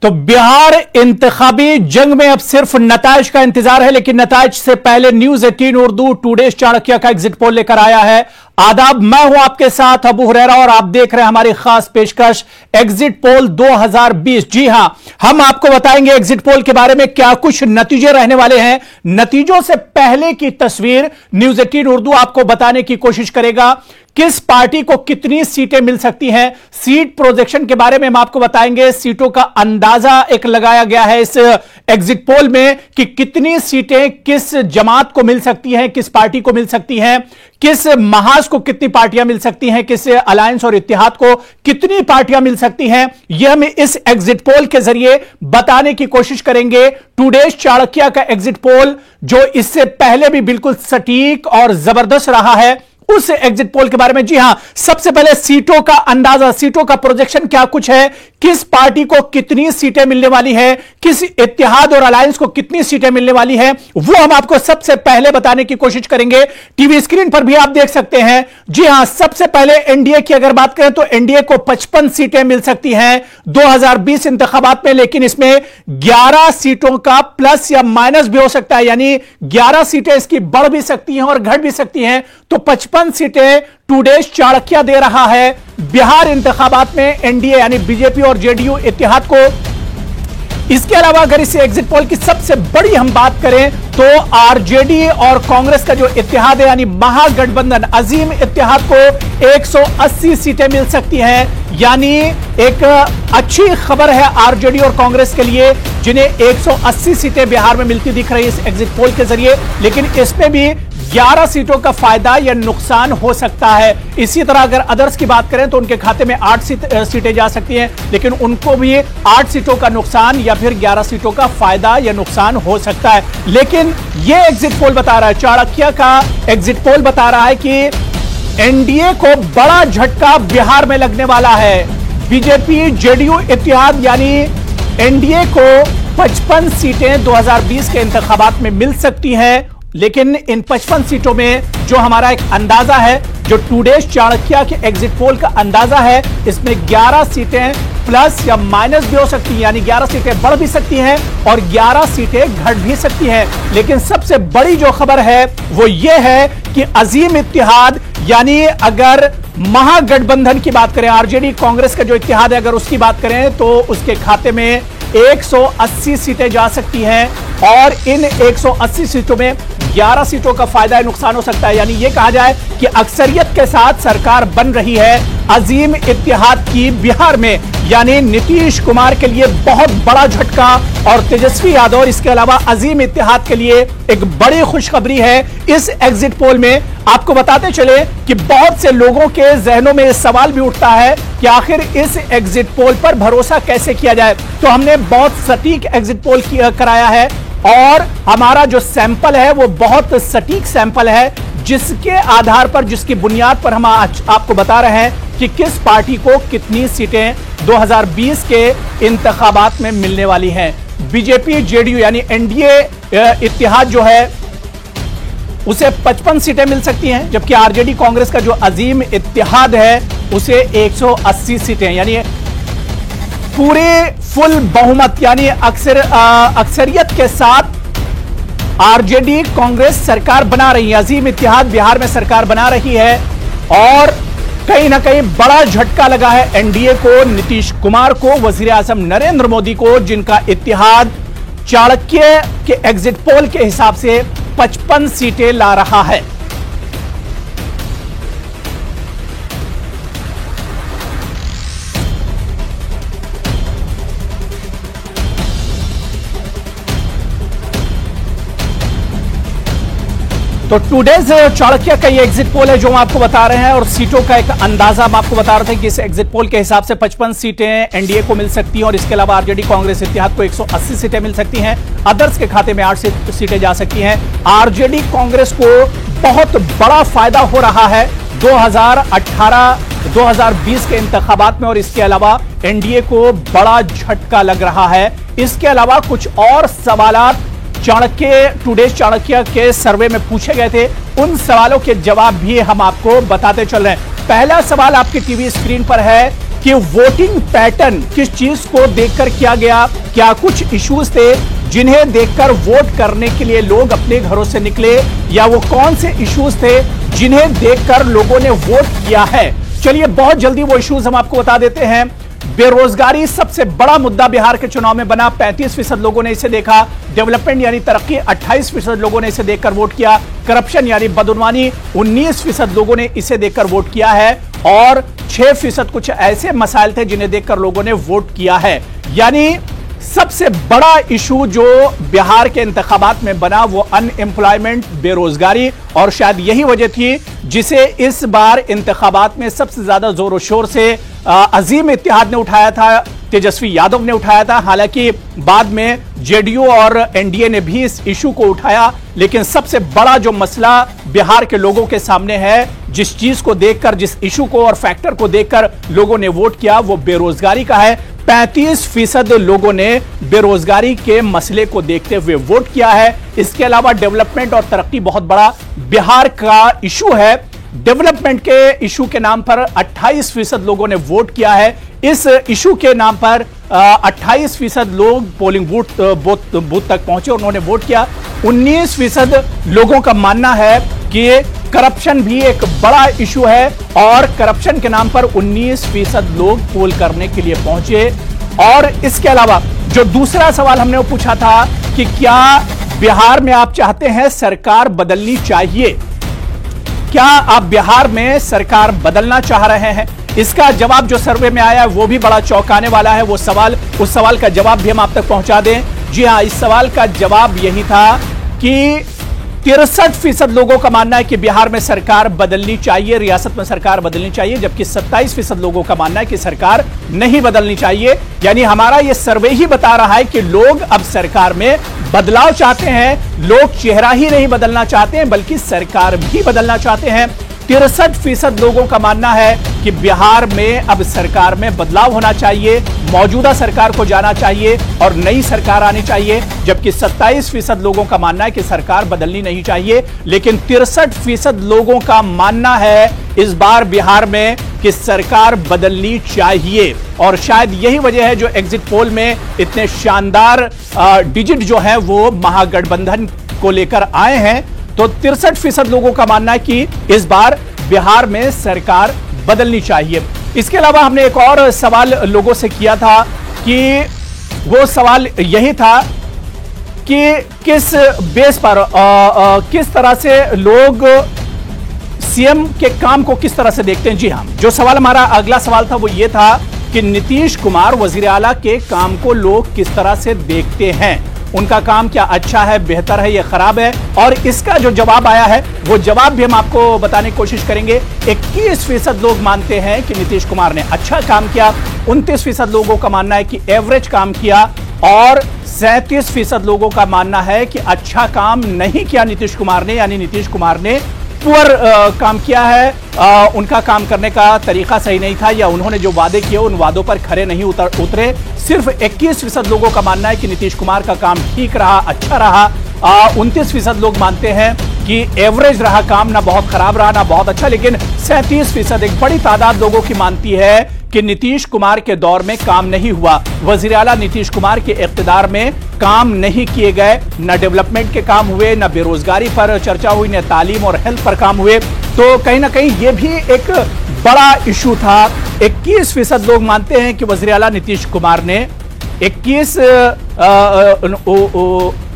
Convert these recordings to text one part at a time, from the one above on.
तो बिहार इंतखाबी जंग में अब सिर्फ नताइज का इंतजार है, लेकिन नताइज से पहले न्यूज 18 उर्दू टुडे चाणक्य का एग्जिट पोल लेकर आया है। आदाब, मैं हूं आपके साथ अबू हुरैरा और आप देख रहे हैं हमारी खास पेशकश एग्जिट पोल 2020। जी हां, हम आपको बताएंगे एग्जिट पोल के बारे में क्या कुछ नतीजे रहने वाले हैं। नतीजों से पहले की तस्वीर न्यूज 18 उर्दू आपको बताने की कोशिश करेगा। किस पार्टी को कितनी सीटें मिल सकती हैं, सीट प्रोजेक्शन के बारे में हम आपको बताएंगे। सीटों का अंदाजा एक लगाया गया है इस एग्जिट पोल में कि कितनी सीटें किस जमात को मिल सकती हैं, किस पार्टी को मिल सकती हैं, किस महाज को कितनी पार्टियां मिल सकती हैं, किस अलायंस और इत्तेहाद को कितनी पार्टियां मिल सकती हैं। यह हम इस एग्जिट पोल के जरिए बताने की कोशिश करेंगे। टुडे चाणक्य का एग्जिट पोल जो इससे पहले भी बिल्कुल सटीक और जबरदस्त रहा है, उस एग्जिट पोल के बारे में। जी हां, सबसे पहले सीटों का अंदाजा, सीटों का प्रोजेक्शन क्या कुछ है, किस पार्टी को कितनी सीटें मिलने वाली है, किस इत्तेहाद और अलायंस को कितनी सीटें मिलने वाली है, वो हम आपको सबसे पहले बताने की कोशिश करेंगे। टीवी स्क्रीन पर भी आप देख सकते हैं। जी हां, सबसे पहले एनडीए की अगर बात करें तो एनडीए को 55 सीटें मिल सकती हैं 2020 इंतखाबात में, लेकिन इसमें 11 सीटों का प्लस या माइनस भी हो सकता है, यानी 11 सीटें इसकी बढ़ भी सकती हैं और घट भी सकती हैं। तो 55 सीटें टुडे चाणक्य दे रहा है बिहार इंतखाबात में एनडीए यानी बीजेपी और जेडीयू इत्तेहाद को। इसके अलावा अगर इस एग्जिट पोल की सबसे बड़ी हम बात करें तो आरजेडी और कांग्रेस का जो इत्तेहाद है यानी महागठबंधन अजीम इत्तेहाद को 180 सीटें मिल सकती हैं। यानी एक अच्छी खबर है आरजेडी और कांग्रेस के लिए, जिन्हें 180 सीटें बिहार में मिलती दिख रही है इस एग्जिट पोल के जरिए। लेकिन इसमें भी 11 सीटों का फायदा या नुकसान हो सकता है। इसी तरह अगर अदर्स की बात करें तो उनके खाते में 8 सीटें जा सकती हैं, लेकिन उनको भी 8 सीटों का नुकसान या फिर 11 सीटों का फायदा या नुकसान हो सकता है। लेकिन यह एग्जिट पोल बता रहा है, चाणक्य का एग्जिट पोल बता रहा है कि एनडीए को बड़ा झटका बिहार में लगने वाला है। बीजेपी जेडीयू इत्तेहाद यानी एनडीए को 55 सीटें 2020 के इंतखाबात में मिल सकती हैं। लेकिन इन 55 सीटों में जो हमारा एक अंदाजा है, जो टुडे चाणक्य के एग्जिट पोल का अंदाजा है, इसमें 11 सीटें प्लस या माइनस भी हो सकती हैं, यानी 11 सीटें बढ़ भी सकती हैं और 11 सीटें घट भी सकती हैं। लेकिन सबसे बड़ी जो खबर है वो ये है कि अजीम इत्तेहाद यानी अगर महागठबंधन की बात करें, आरजेडी कांग्रेस का जो इत्तेहाद है अगर उसकी बात करें तो उसके खाते में 180 सीटें जा सकती हैं और इन 180 सीटों में 11 सीटों का फायदा या नुकसान हो सकता है। यानी यह कहा जाए कि अक्सरियत के साथ सरकार बन रही है अजीम इत्तेहाद की बिहार में, यानी नीतीश कुमार के लिए बहुत बड़ा झटका और तेजस्वी यादव, इसके अलावा अजीम इत्तेहाद के लिए एक बड़ी खुशखबरी है। इस एग्जिट पोल में आपको बताते चले कि बहुत से लोगों के जहनों में इस सवाल भी उठता है कि आखिर इस एग्जिट पोल पर भरोसा कैसे किया जाए। तो हमने बहुत सटीक एग्जिट पोल कराया है और हमारा जो सैंपल है वो बहुत सटीक सैंपल है, जिसके आधार पर, जिसकी बुनियाद पर हम आज आपको बता रहे हैं कि किस पार्टी को कितनी सीटें 2020 के इंतखाबात में मिलने वाली हैं। बीजेपी जेडीयू यानी एनडीए इत्तेहाद जो है उसे 55 सीटें मिल सकती हैं, जबकि आरजेडी कांग्रेस का जो अजीम इत्तेहाद है उसे 180 सीटें, यानी पूरे फुल बहुमत यानी अक्सरियत के साथ आरजेडी कांग्रेस सरकार बना रही है। अजीम इत्तेहाद बिहार में सरकार बना रही है और कहीं ना कहीं बड़ा झटका लगा है एनडीए को, नीतीश कुमार को, वजीर आजम नरेंद्र मोदी को, जिनका इत्तेहाद चाणक्य के एग्जिट पोल के हिसाब से 55 सीटें ला रहा है। तो टुडेज चाणक्य का ये एग्जिट पोल है जो हम आपको बता रहे हैं और सीटों का एक अंदाजा हम आपको बता रहे थे कि इस एग्जिट पोल के हिसाब से 55 सीटें एनडीए को मिल सकती हैं और इसके अलावा आरजेडी कांग्रेस इत्तेहाद को 180 सीटें मिल सकती हैं। अदर्स के खाते में 8 सीटें जा सकती हैं। आरजेडी कांग्रेस को बहुत बड़ा फायदा हो रहा है 2018-2020 के इंतखाबात में और इसके अलावा एनडीए को बड़ा झटका लग रहा है। इसके अलावा कुछ और सवालात टुडे चाणक्य के सर्वे में पूछे गए थे, उन सवालों के जवाब भी हम आपको बताते चल रहे हैं। पहला सवाल आपकी टीवी स्क्रीन पर है कि वोटिंग पैटर्न किस चीज को देखकर किया गया, क्या कुछ इश्यूज थे जिन्हें देखकर वोट करने के लिए लोग अपने घरों से निकले, या वो कौन से इश्यूज थे जिन्हें देखकर लोगों ने वोट किया है। चलिए बहुत जल्दी वो इश्यूज हम आपको बता देते हैं। बेरोजगारी सबसे बड़ा मुद्दा बिहार के चुनाव में बना, 35% लोगों ने इसे देखा। डेवलपमेंट यानी तरक्की, 28% लोगों ने इसे देखकर वोट किया। करप्शन यानी बदउनवानी, 19% लोगों ने इसे देखकर वोट किया है। और 6% कुछ ऐसे मसाइल थे जिन्हें देखकर लोगों ने वोट किया है। यानी सबसे बड़ा इशू जो बिहार के इंतखाबात में बना वो अनएम्प्लॉयमेंट, बेरोजगारी, और शायद यही वजह थी जिसे इस बार इंतखाबात में सबसे ज्यादा जोर शोर से अजीम इत्तेहाद ने उठाया था, तेजस्वी यादव ने उठाया था। हालांकि बाद में जेडीयू और एनडीए ने भी इस इशू को उठाया, लेकिन सबसे बड़ा जो मसला बिहार के लोगों के सामने है, जिस चीज को देखकर, जिस इशू को और फैक्टर को देखकर लोगों ने वोट किया, वो बेरोजगारी का है। 35% लोगों ने बेरोजगारी के मसले को देखते हुए वोट किया है। इसके अलावा डेवलपमेंट और तरक्की बहुत बड़ा बिहार का इशू है। डेवलपमेंट के इशू के नाम पर 28% लोगों ने वोट किया है। इस इशू के नाम पर 28% लोग पोलिंग बूथ तक पहुंचे, उन्होंने वोट किया। 19% लोगों का मानना है कि करप्शन भी एक बड़ा इशू है, और करप्शन के नाम पर 19% लोग पोल करने के लिए पहुंचे। और इसके अलावा जो दूसरा सवाल हमने वो पूछा था कि क्या बिहार में आप चाहते हैं सरकार बदलनी चाहिए, क्या आप बिहार में सरकार बदलना चाह रहे हैं? इसका जवाब जो सर्वे में आया है वो भी बड़ा चौंकाने वाला है। उस सवाल का जवाब भी हम आप तक पहुंचा दें। जी हां, इस सवाल का जवाब यही था कि 63% लोगों का मानना है कि बिहार में सरकार बदलनी चाहिए, रियासत में सरकार बदलनी चाहिए, जबकि 27% लोगों का मानना है कि सरकार नहीं बदलनी चाहिए। यानी हमारा यह सर्वे ही बता रहा है कि लोग अब सरकार में बदलाव चाहते हैं। लोग चेहरा ही नहीं बदलना चाहते हैं, बल्कि सरकार भी बदलना चाहते हैं। 63% लोगों का मानना है कि बिहार में अब सरकार में बदलाव होना चाहिए, मौजूदा सरकार को जाना चाहिए और नई सरकार आनी चाहिए, जबकि 27% लोगों का मानना है कि सरकार बदलनी नहीं चाहिए। लेकिन 63% लोगों का मानना है इस बार बिहार में कि सरकार बदलनी चाहिए। और शायद यही वजह है जो एग्जिट पोल में इतने शानदार डिजिट जो है वो महागठबंधन को लेकर आए हैं। तो 63% लोगों का मानना है कि इस बार बिहार में सरकार बदलनी चाहिए। इसके अलावा हमने एक और सवाल लोगों से किया था कि वो सवाल यही था कि किस बेस पर किस तरह से लोग सीएम के काम को किस तरह से देखते हैं। जी हां, जो सवाल हमारा अगला सवाल था वो ये था कि नीतीश कुमार वजीर आला के काम को लोग किस तरह से देखते हैं, उनका काम क्या अच्छा है, बेहतर है या खराब है। और इसका जो जवाब आया है वो जवाब भी हम आपको बताने की कोशिश करेंगे। 21% लोग मानते हैं कि नीतीश कुमार ने अच्छा काम किया, 29% लोगों का मानना है कि एवरेज काम किया, और 37% लोगों का मानना है कि अच्छा काम नहीं किया नीतीश कुमार ने, यानी नीतीश कुमार ने पुअर काम किया है, उनका काम करने का तरीका सही नहीं था, या उन्होंने जो वादे किए उन वादों पर खरे नहीं उतरे। सिर्फ 21% लोगों का मानना है कि नीतीश कुमार का काम ठीक रहा, अच्छा रहा। 29% लोग मानते हैं कि एवरेज रहा काम, ना बहुत खराब रहा ना बहुत अच्छा। लेकिन 37%, एक बड़ी तादाद लोगों की मानती है कि नीतीश कुमार के दौर में काम नहीं हुआ, वजीर आला नीतीश कुमार के इख्तिदार में काम नहीं किए गए, न डेवलपमेंट के काम हुए, न बेरोजगारी पर चर्चा हुई, न तालीम और हेल्थ पर काम हुए। तो कहीं ना कहीं ये भी एक बड़ा इशू था। 21% लोग मानते हैं कि वजीर आला नीतीश कुमार ने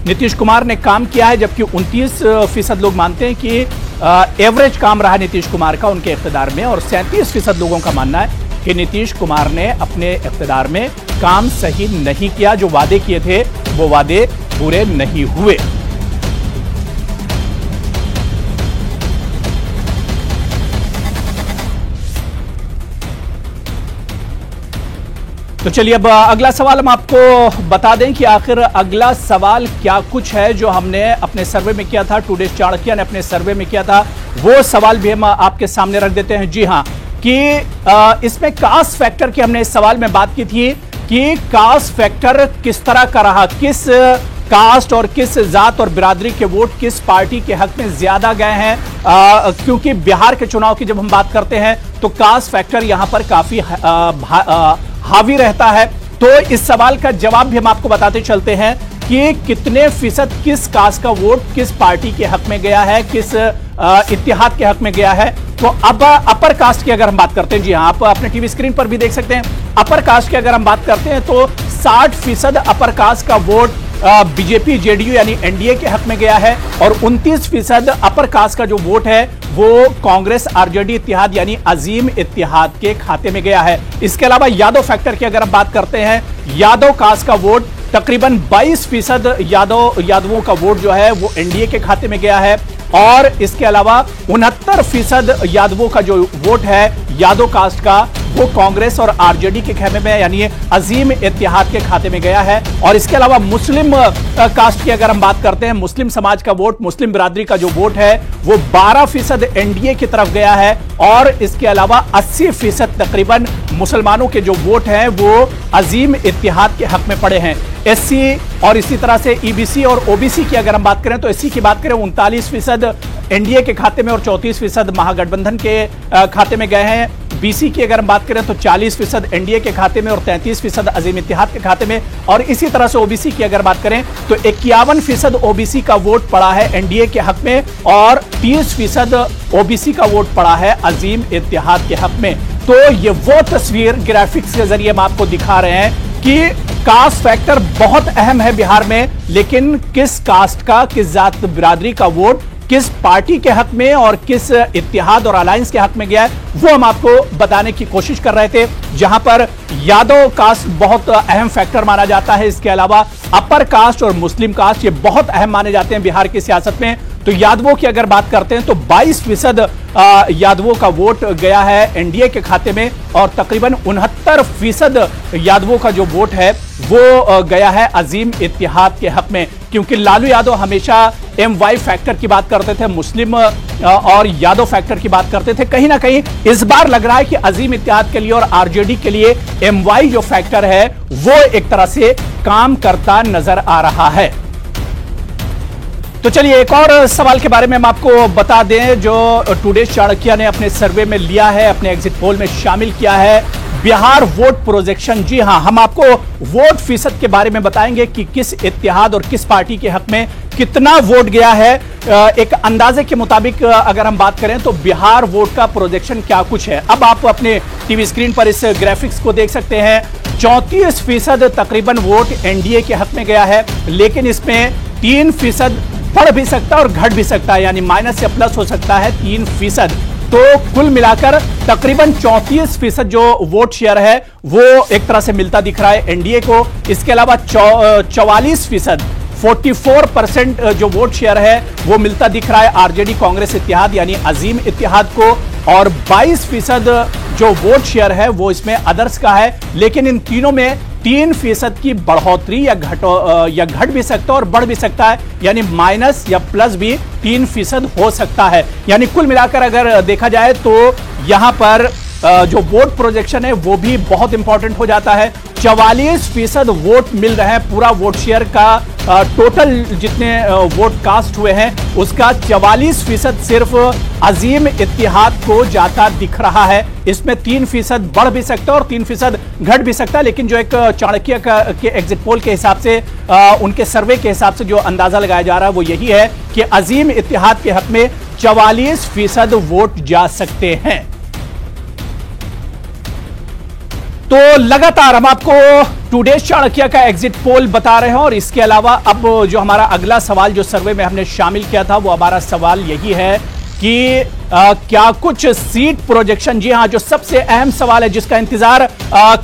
नीतीश कुमार ने काम किया है, जबकि 29% लोग मानते हैं कि एवरेज काम रहा नीतीश कुमार का उनके इख्तिदार में, और 37% लोगों का मानना है कि नीतीश कुमार ने अपने इख्तिदार में काम सही नहीं किया, जो वादे किए थे वो वादे पूरे नहीं हुए। तो चलिए अब अगला सवाल हम आपको बता दें कि आखिर अगला सवाल क्या कुछ है जो हमने अपने सर्वे में किया था, टुडेस चाणक्य ने अपने सर्वे में किया था। वो सवाल भी हम आपके सामने रख देते हैं। जी हां, कि इसमें कास्ट फैक्टर की हमने इस सवाल में बात की थी कि कास्ट फैक्टर किस तरह का रहा, किस कास्ट और किस जात और बिरादरी के वोट किस पार्टी के हक में ज्यादा गए हैं, क्योंकि बिहार के चुनाव की जब हम बात करते हैं तो कास्ट फैक्टर यहां पर काफी हावी रहता है। तो इस सवाल का जवाब भी हम आपको बताते चलते हैं कि कितने फीसद किस कास्ट का वोट किस पार्टी के हक में गया है, किस इत्तेहाद के हक में गया है। तो अब अपर कास्ट की अगर हम बात करते हैं, जी हां, आप अपने टीवी स्क्रीन पर भी देख सकते हैं, अपर कास्ट की अगर हम बात करते हैं तो 60% अपर कास्ट का वोट बीजेपी जेडीयू यानी एनडीए के हक में गया है और 29% अपर कास्ट का जो वोट है वो कांग्रेस आरजेडी इत्तेहाद यानी अजीम इत्तेहाद के खाते में गया है। इसके अलावा यादव फैक्टर की अगर हम बात करते हैं, यादव कास्ट का वोट तकरीबन 22% यादवों का वोट जो है वो एनडीए के खाते में गया है और इसके अलावा 69% यादवों का जो वोट है यादव कास्ट का वो कांग्रेस और आरजेडी के खेमे में यानी अजीम इत्तेहाद के खाते में गया है। और इसके अलावा मुस्लिम कास्ट की अगर हम बात करते हैं, मुस्लिम समाज का वोट, मुस्लिम बिरादरी का जो वोट है वो 12% एनडीए की तरफ गया है और इसके अलावा 80% तकरीबन मुसलमानों के जो वोट हैं वो अजीम इत्तेहाद के हक में पड़े हैं। एससी और इसी तरह से ईबीसी और ओबीसी की अगर हम बात करें तो एससी की बात करें 39% एनडीए के खाते में और 34% महागठबंधन के खाते में गए हैं। बीसी की अगर हम बात करें तो 40% एनडीए के खाते में और 33% अजीम इत्तेहाद के खाते में और इसी तरह से ओबीसी की अगर बात करें तो 51% ओबीसी का वोट पड़ा है एनडीए के हक में और 30% ओबीसी का वोट पड़ा है अजीम इत्तेहाद के हक में। तो ये वो तस्वीर ग्राफिक्स के जरिए हम आपको दिखा रहे हैं कि कास्ट फैक्टर बहुत अहम है बिहार में, लेकिन किस कास्ट का, किस जात बिरादरी का वोट किस पार्टी के हक में और किस इत्तेहाद और अलायंस के हक में गया है वो हम आपको बताने की कोशिश कर रहे थे। जहां पर यादव कास्ट बहुत अहम फैक्टर माना जाता है, इसके अलावा अपर कास्ट और मुस्लिम कास्ट ये बहुत अहम माने जाते हैं बिहार की सियासत में। तो यादवों की अगर बात करते हैं तो 22% यादवों का वोट गया है एनडीए के खाते में और तकरीबन 69% यादवों का जो वोट है वो गया है अजीम इत्तेहाद के हक में, क्योंकि लालू यादव हमेशा एमवाई फैक्टर की बात करते थे, मुस्लिम और यादव फैक्टर की बात करते थे। कहीं ना कहीं इस बार लग रहा है कि अजीम इत्तेहाद के लिए और आरजेडी के लिए एमवाई जो फैक्टर है वो एक तरह से काम करता नजर आ रहा है। तो चलिए एक और सवाल के बारे में हम आपको बता दें जो टुडे चाणक्य ने अपने सर्वे में लिया है, अपने एग्जिट पोल में शामिल किया है, बिहार वोट प्रोजेक्शन। जी हां, हम आपको वोट फीसद के बारे में बताएंगे कि किस इत्तेहाद और किस पार्टी के हक में कितना वोट गया है। एक अंदाजे के मुताबिक अगर हम बात करें तो बिहार वोट का प्रोजेक्शन क्या कुछ है। अब आप अपने टीवी स्क्रीन पर इस ग्राफिक्स को देख सकते हैं। 34% तकरीबन वोट एनडीए के हक में गया है, लेकिन इसमें 3% बढ़ भी सकता है और घट भी सकता है, यानी माइनस या प्लस हो सकता है 3%। तो कुल मिलाकर तकरीबन 34% जो वोट शेयर है वो एक तरह से मिलता दिख रहा है एनडीए को। इसके अलावा 44% जो वोट शेयर है वो मिलता दिख रहा है आरजेडी कांग्रेस इत्तेहाद यानी अजीम इत्तेहाद को और 22% जो वोट शेयर है वो इसमें अदर्स का है। लेकिन इन तीनों में 3% की बढ़ोतरी या घट भी सकता है और बढ़ भी सकता है, यानी माइनस या प्लस भी 3% हो सकता है। यानी कुल मिलाकर अगर देखा जाए तो यहां पर जो वोट प्रोजेक्शन है वो भी बहुत इंपॉर्टेंट हो जाता है। 44% वोट मिल रहे हैं, पूरा वोट शेयर का टोटल जितने वोट कास्ट हुए हैं उसका 44% सिर्फ अजीम इत्तेहाद को जाता दिख रहा है। इसमें 3% बढ़ भी सकता है और 3% घट भी सकता है, लेकिन जो एक चाणक्य के एग्जिट पोल के हिसाब से उनके सर्वे के हिसाब से जो अंदाजा लगाया जा रहा है वो यही है कि अजीम इत्तेहाद के हक में 44% वोट जा सकते हैं। तो लगातार हम आपको टुडे चाणक्य का एग्जिट पोल बता रहे हैं और इसके अलावा अब जो हमारा अगला सवाल जो सर्वे में हमने शामिल किया था वो हमारा सवाल यही है कि क्या कुछ सीट प्रोजेक्शन, जी हां, जो सबसे अहम सवाल है जिसका इंतजार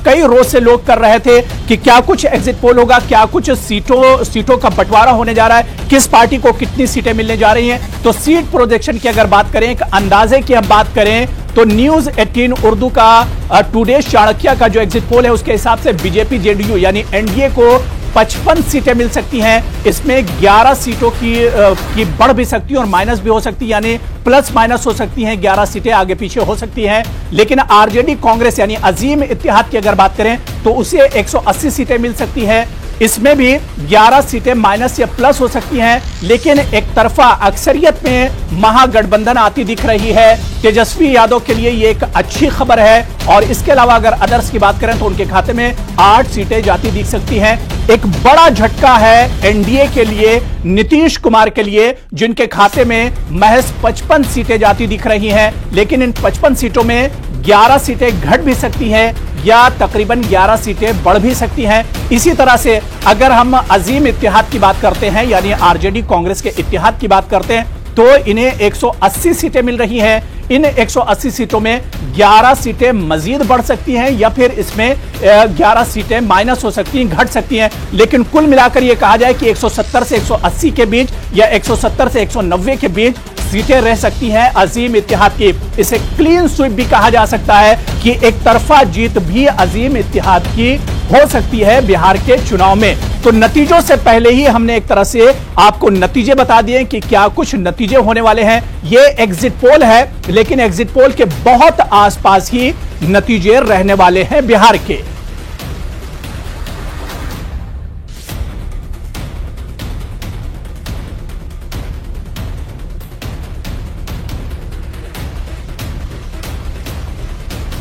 कई रोज से लोग कर रहे थे कि क्या कुछ एग्जिट पोल होगा, क्या कुछ सीटों का बंटवारा होने जा रहा है, किस पार्टी को कितनी सीटें मिलने जा रही हैं। तो सीट प्रोजेक्शन की अगर बात करें, एक अंदाजे की हम बात करें तो न्यूज 18 उर्दू का टुडे चाणक्य का जो एग्जिट पोल है उसके हिसाब से बीजेपी जेडीयू यानी एनडीए को 55 सीटें मिल सकती हैं। इसमें 11 सीटों की बढ़ भी सकती है और माइनस भी हो सकती है, यानी प्लस माइनस हो सकती हैं, 11 सीटें आगे पीछे हो सकती हैं। लेकिन आरजेडी कांग्रेस यानी अजीम इत्तेहाद की अगर बात करें तो उसे 180 सीटें मिल सकती हैं। इसमें भी 11 सीटें माइनस या प्लस हो सकती हैं, लेकिन एक तरफा अक्सरियत में महागठबंधन आती दिख रही है। तेजस्वी यादव के लिए यह एक अच्छी खबर है और इसके अलावा अगर अदर्स की बात करें तो उनके खाते में 8 सीटें जाती दिख सकती हैं। एक बड़ा झटका है एनडीए के लिए, नीतीश कुमार के लिए, जिनके खाते में महज 55 सीटें जाती दिख रही हैं, लेकिन इन 55 सीटों में 11 सीटें घट भी सकती हैं या तकरीबन 11 सीटें बढ़ भी सकती हैं। इसी तरह से अगर हम अजीम इत्तेहाद की बात करते हैं, यानी आरजेडी कांग्रेस के इत्तेहाद की बात करते हैं, तो इन्हें 180 सीटें मिल रही हैं। इन 180 सीटों में 11 सीटें मजीद बढ़ सकती हैं या फिर इसमें 11 सीटें माइनस हो सकती हैं, घट सकती हैं। लेकिन कुल मिलाकर यह कहा जाए कि 170 से 180 के बीच या 170 से 190 के बीच सीटें रह सकती हैं अजीम इत्तेहाद की। इसे क्लीन स्वीप भी कहा जा सकता है कि एक तरफा जीत भी अजीम इत्तेहाद की हो सकती है बिहार के चुनाव में। तो नतीजों से पहले ही हमने एक तरह से आपको नतीजे बता दिए कि क्या कुछ नतीजे होने वाले हैं। ये एग्जिट पोल है, लेकिन एग्जिट पोल के बहुत आसपास ही नतीजे रहने वाले हैं बिहार के।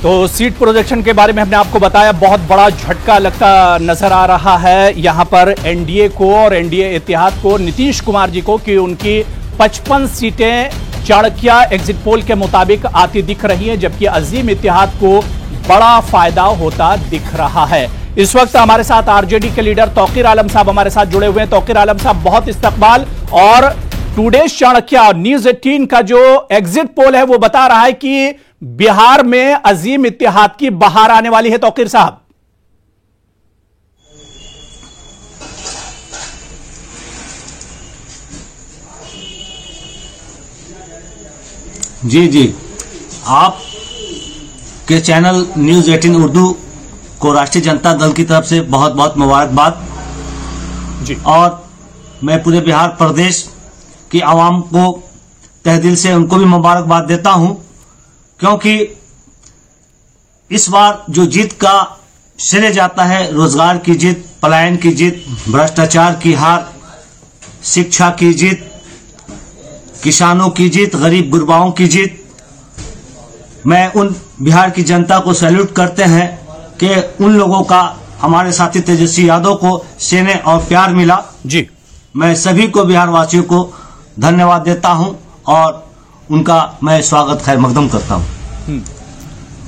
तो सीट प्रोजेक्शन के बारे में हमने आपको बताया, बहुत बड़ा झटका लगता नजर आ रहा है यहां पर एनडीए को और एनडीए इत्तेहाद को, नीतीश कुमार जी को, कि उनकी 55 सीटें चाणक्य एग्जिट पोल के मुताबिक आती दिख रही हैं, जबकि अजीम इत्तेहाद को बड़ा फायदा होता दिख रहा है। इस वक्त हमारे साथ आरजेडी के लीडर तौकीर आलम साहब हमारे साथ जुड़े हुए हैं। तौकीर आलम साहब, बहुत इस्तकबाल। और टुडेज चाणक्य न्यूज 18 का जो एग्जिट पोल है वो बता रहा है कि बिहार में अजीम इत्तेहाद की बहार आने वाली है। तौकीर साहब, जी आप के चैनल न्यूज 18 उर्दू को राष्ट्रीय जनता दल की तरफ से बहुत बहुत मुबारकबाद जी। और मैं पूरे बिहार प्रदेश की आवाम को तहे दिल से उनको भी मुबारकबाद देता हूं, क्योंकि इस बार जो जीत का श्रेय जाता है, रोजगार की जीत, पलायन की जीत, भ्रष्टाचार की हार, शिक्षा की जीत, किसानों की जीत, गरीब गुरबाओं की जीत। मैं उन बिहार की जनता को सैल्यूट करते हैं कि उन लोगों का, हमारे साथी तेजस्वी यादव को स्नेह और प्यार मिला जी। मैं सभी को, बिहार वासियों को धन्यवाद देता हूं और उनका मैं स्वागत खैर मकदम करता हूं।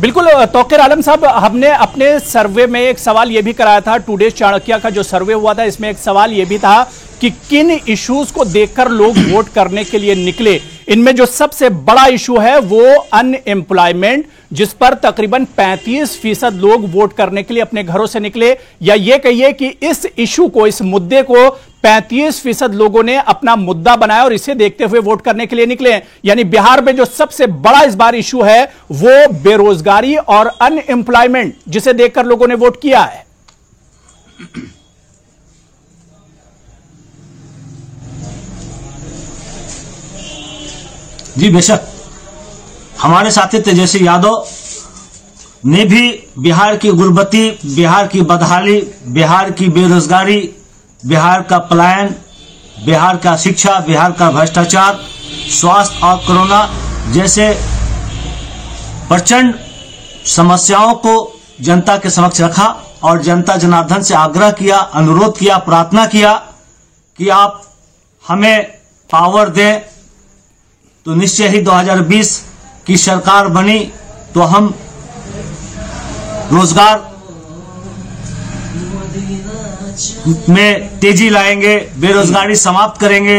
बिल्कुल तौकीर आलम साहब, हमने अपने सर्वे में एक सवाल यह भी कराया था, टुडेज चाणक्य का जो सर्वे हुआ था, इसमें एक सवाल यह भी था कि किन इश्यूज को देखकर लोग वोट करने के लिए निकले। इनमें जो सबसे बड़ा इशू है वो अनएम्प्लॉयमेंट, जिस पर तकरीबन 35% लोग वोट करने के लिए अपने घरों से निकले, या ये कहिए कि इस इशू को, इस मुद्दे को 35% लोगों ने अपना मुद्दा बनाया और इसे देखते हुए वोट करने के लिए निकले। यानी बिहार में जो सबसे बड़ा इस बार इशू है वो बेरोजगारी और अनएम्प्लॉयमेंट, जिसे देखकर लोगों ने वोट किया है। जी बेशक, हमारे साथी तेजस्वी यादव ने भी बिहार की गुर्बती, बिहार की बदहाली, बिहार की बेरोजगारी, बिहार का पलायन, बिहार का शिक्षा, बिहार का भ्रष्टाचार, स्वास्थ्य और कोरोना जैसे प्रचंड समस्याओं को जनता के समक्ष रखा और जनता जनार्दन से आग्रह किया, अनुरोध किया, प्रार्थना किया कि आप हमें पावर दें। तो निश्चय ही 2020 की सरकार बनी तो हम रोजगार में तेजी लाएंगे, बेरोजगारी समाप्त करेंगे,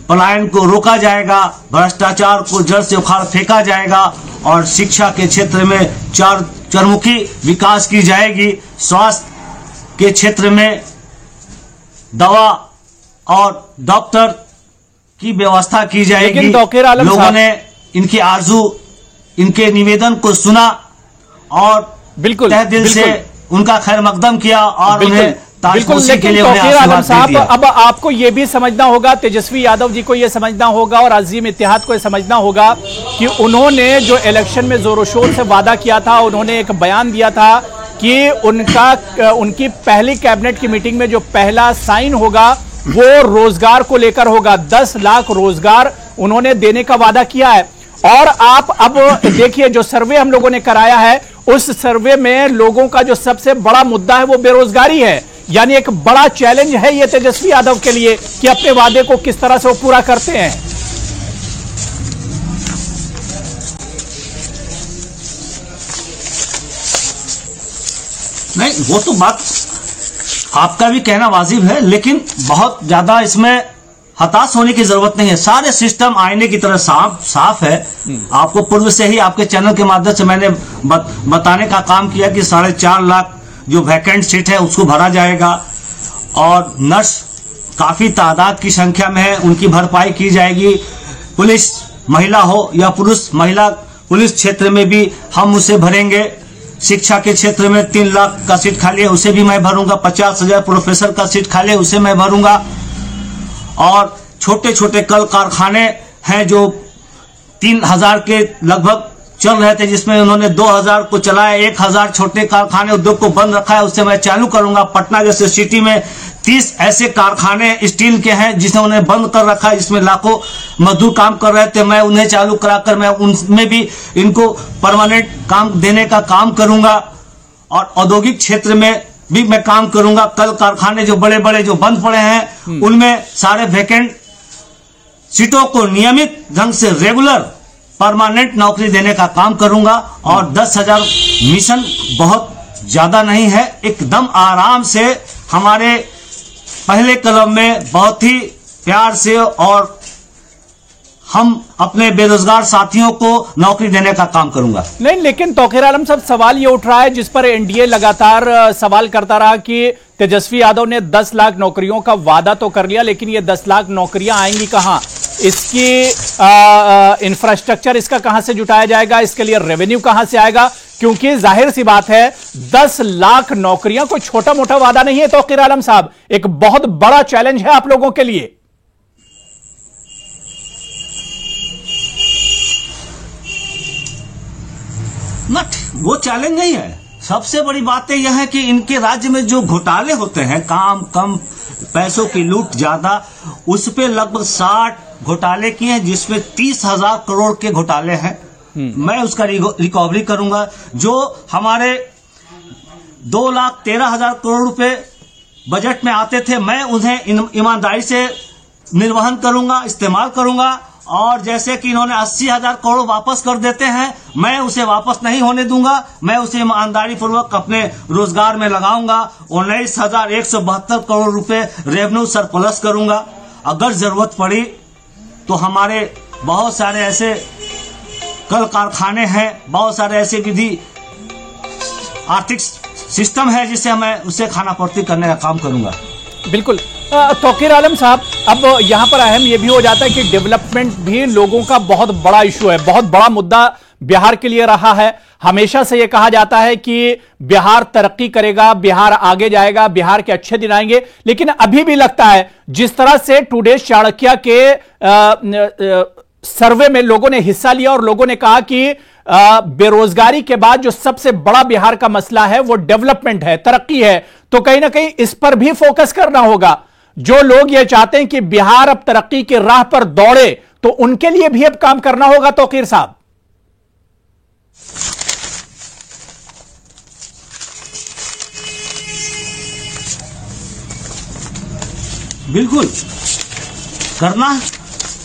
पलायन को रोका जाएगा, भ्रष्टाचार को जड़ से उखाड़ फेंका जाएगा और शिक्षा के क्षेत्र में चरमुखी विकास की जाएगी। स्वास्थ्य के क्षेत्र में दवा और डॉक्टर की व्यवस्था की जाएगी। लोगों ने इनकी आरजू, इनके निवेदन को सुना और बिल्कुल तहे दिल से उनका खैर मकदम किया और उन्हें ताजपोशी के लिए उन्हें आशीर्वाद दे दिया। अब आपको यह भी समझना होगा, तेजस्वी यादव जी को यह समझना होगा और अजीम इत्तेहाद को यह समझना होगा कि उन्होंने जो इलेक्शन में जोरों शोर से वादा किया था, उन्होंने एक बयान दिया था कि उनकी पहली कैबिनेट की मीटिंग में जो पहला साइन होगा वो रोजगार को लेकर होगा। 10 लाख रोजगार उन्होंने देने का वादा किया है। और आप अब देखिए, जो सर्वे हम लोगों ने कराया है, उस सर्वे में लोगों का जो सबसे बड़ा मुद्दा है वो बेरोजगारी है। यानी एक बड़ा चैलेंज है ये तेजस्वी यादव के लिए कि अपने वादे को किस तरह से वो पूरा करते हैं। नहीं, वो तो बात आपका भी कहना वाजिब है, लेकिन बहुत ज्यादा इसमें हताश होने की जरूरत नहीं है। सारे सिस्टम आईने की तरह साफ है। आपको पूर्व से ही आपके चैनल के माध्यम से मैंने बताने का काम किया कि 4.5 लाख जो वैकेंट सीट है उसको भरा जाएगा और नर्स काफी तादाद की संख्या में है, उनकी भरपाई की जाएगी। पुलिस महिला हो या पुरुष, महिला पुलिस क्षेत्र में भी हम उसे भरेंगे। शिक्षा के क्षेत्र में 3 लाख का सीट खाली है, उसे भी मैं भरूंगा। 50,000 प्रोफेसर का सीट खाली है, उसे मैं भरूंगा। और छोटे छोटे कल कारखाने हैं जो 3,000 के लगभग चल रहे थे, जिसमें उन्होंने 2,000 को चलाया। 1,000 छोटे कारखाने उद्योग को बंद रखा है, उससे मैं चालू करूंगा। पटना जैसे सिटी में 30 ऐसे कारखाने स्टील के हैं जिसे उन्हें बंद कर रखा है, जिसमें लाखों मजदूर काम कर रहे थे। मैं उन्हें चालू कराकर मैं उनमें भी इनको परमानेंट काम देने का काम करूंगा। और औद्योगिक क्षेत्र में भी मैं काम करूंगा। कल कारखाने जो बड़े बड़े जो बंद पड़े हैं उनमें सारे वैकेंट सीटों को नियमित ढंग से रेगुलर परमानेंट नौकरी देने का काम करूंगा। और 10,000 मिशन बहुत ज्यादा नहीं है, एकदम आराम से हमारे पहले कलम में बहुत ही प्यार से और हम अपने बेरोजगार साथियों को नौकरी देने का काम करूंगा। नहीं, लेकिन तौकीर आलम साहब, सवाल ये उठ रहा है जिस पर एनडीए लगातार सवाल करता रहा कि तेजस्वी यादव ने 10 लाख नौकरियों का वादा तो कर लिया, लेकिन ये 10 लाख नौकरियां आएंगी कहां? इसकी इंफ्रास्ट्रक्चर इसका कहां से जुटाया जाएगा? इसके लिए रेवेन्यू कहां से आएगा? क्योंकि जाहिर सी बात है 10 लाख नौकरियां कोई छोटा मोटा वादा नहीं है तौकीर आलम साहब, एक बहुत बड़ा चैलेंज है आप लोगों के लिए। वो चैलेंज नहीं है। सबसे बड़ी बात यह है कि इनके राज्य में जो घोटाले होते हैं, काम कम पैसों की लूट ज्यादा, उस पे लगभग 60 घोटाले किए हैं, जिसमें 30,000 करोड़ के घोटाले हैं। मैं उसका रिकवरी करूंगा। जो हमारे 2,13,000 करोड़ रुपए बजट में आते थे, मैं उन्हें ईमानदारी से निर्वहन करूंगा, इस्तेमाल करूंगा। और जैसे कि इन्होंने 80,000 करोड़ वापस कर देते हैं, मैं उसे वापस नहीं होने दूंगा। मैं उसे ईमानदारी पूर्वक अपने रोजगार में लगाऊंगा। 19,172 करोड़ रुपए रेवेन्यू सरप्लस करूंगा। अगर जरूरत पड़ी तो हमारे बहुत सारे ऐसे कल कारखाने हैं, बहुत सारे ऐसे विधि आर्थिक सिस्टम है जिसे मैं उसे खानापूर्ति करने का काम करूंगा। बिल्कुल तौकीर आलम साहब, अब यहां पर अहम यह भी हो जाता है कि डेवलपमेंट भी लोगों का बहुत बड़ा इशू है, बहुत बड़ा मुद्दा बिहार के लिए रहा है। हमेशा से यह कहा जाता है कि बिहार तरक्की करेगा, बिहार आगे जाएगा, बिहार के अच्छे दिन आएंगे। लेकिन अभी भी लगता है जिस तरह से टुडेज चाणक्य के सर्वे में लोगों ने हिस्सा लिया और लोगों ने कहा कि बेरोजगारी के बाद जो सबसे बड़ा बिहार का मसला है वो डेवलपमेंट है, तरक्की है, तो कहीं ना कहीं इस पर भी फोकस करना होगा। जो लोग ये चाहते हैं कि बिहार अब तरक्की की राह पर दौड़े, तो उनके लिए भी अब काम करना होगा तौकीर साहब। बिल्कुल करना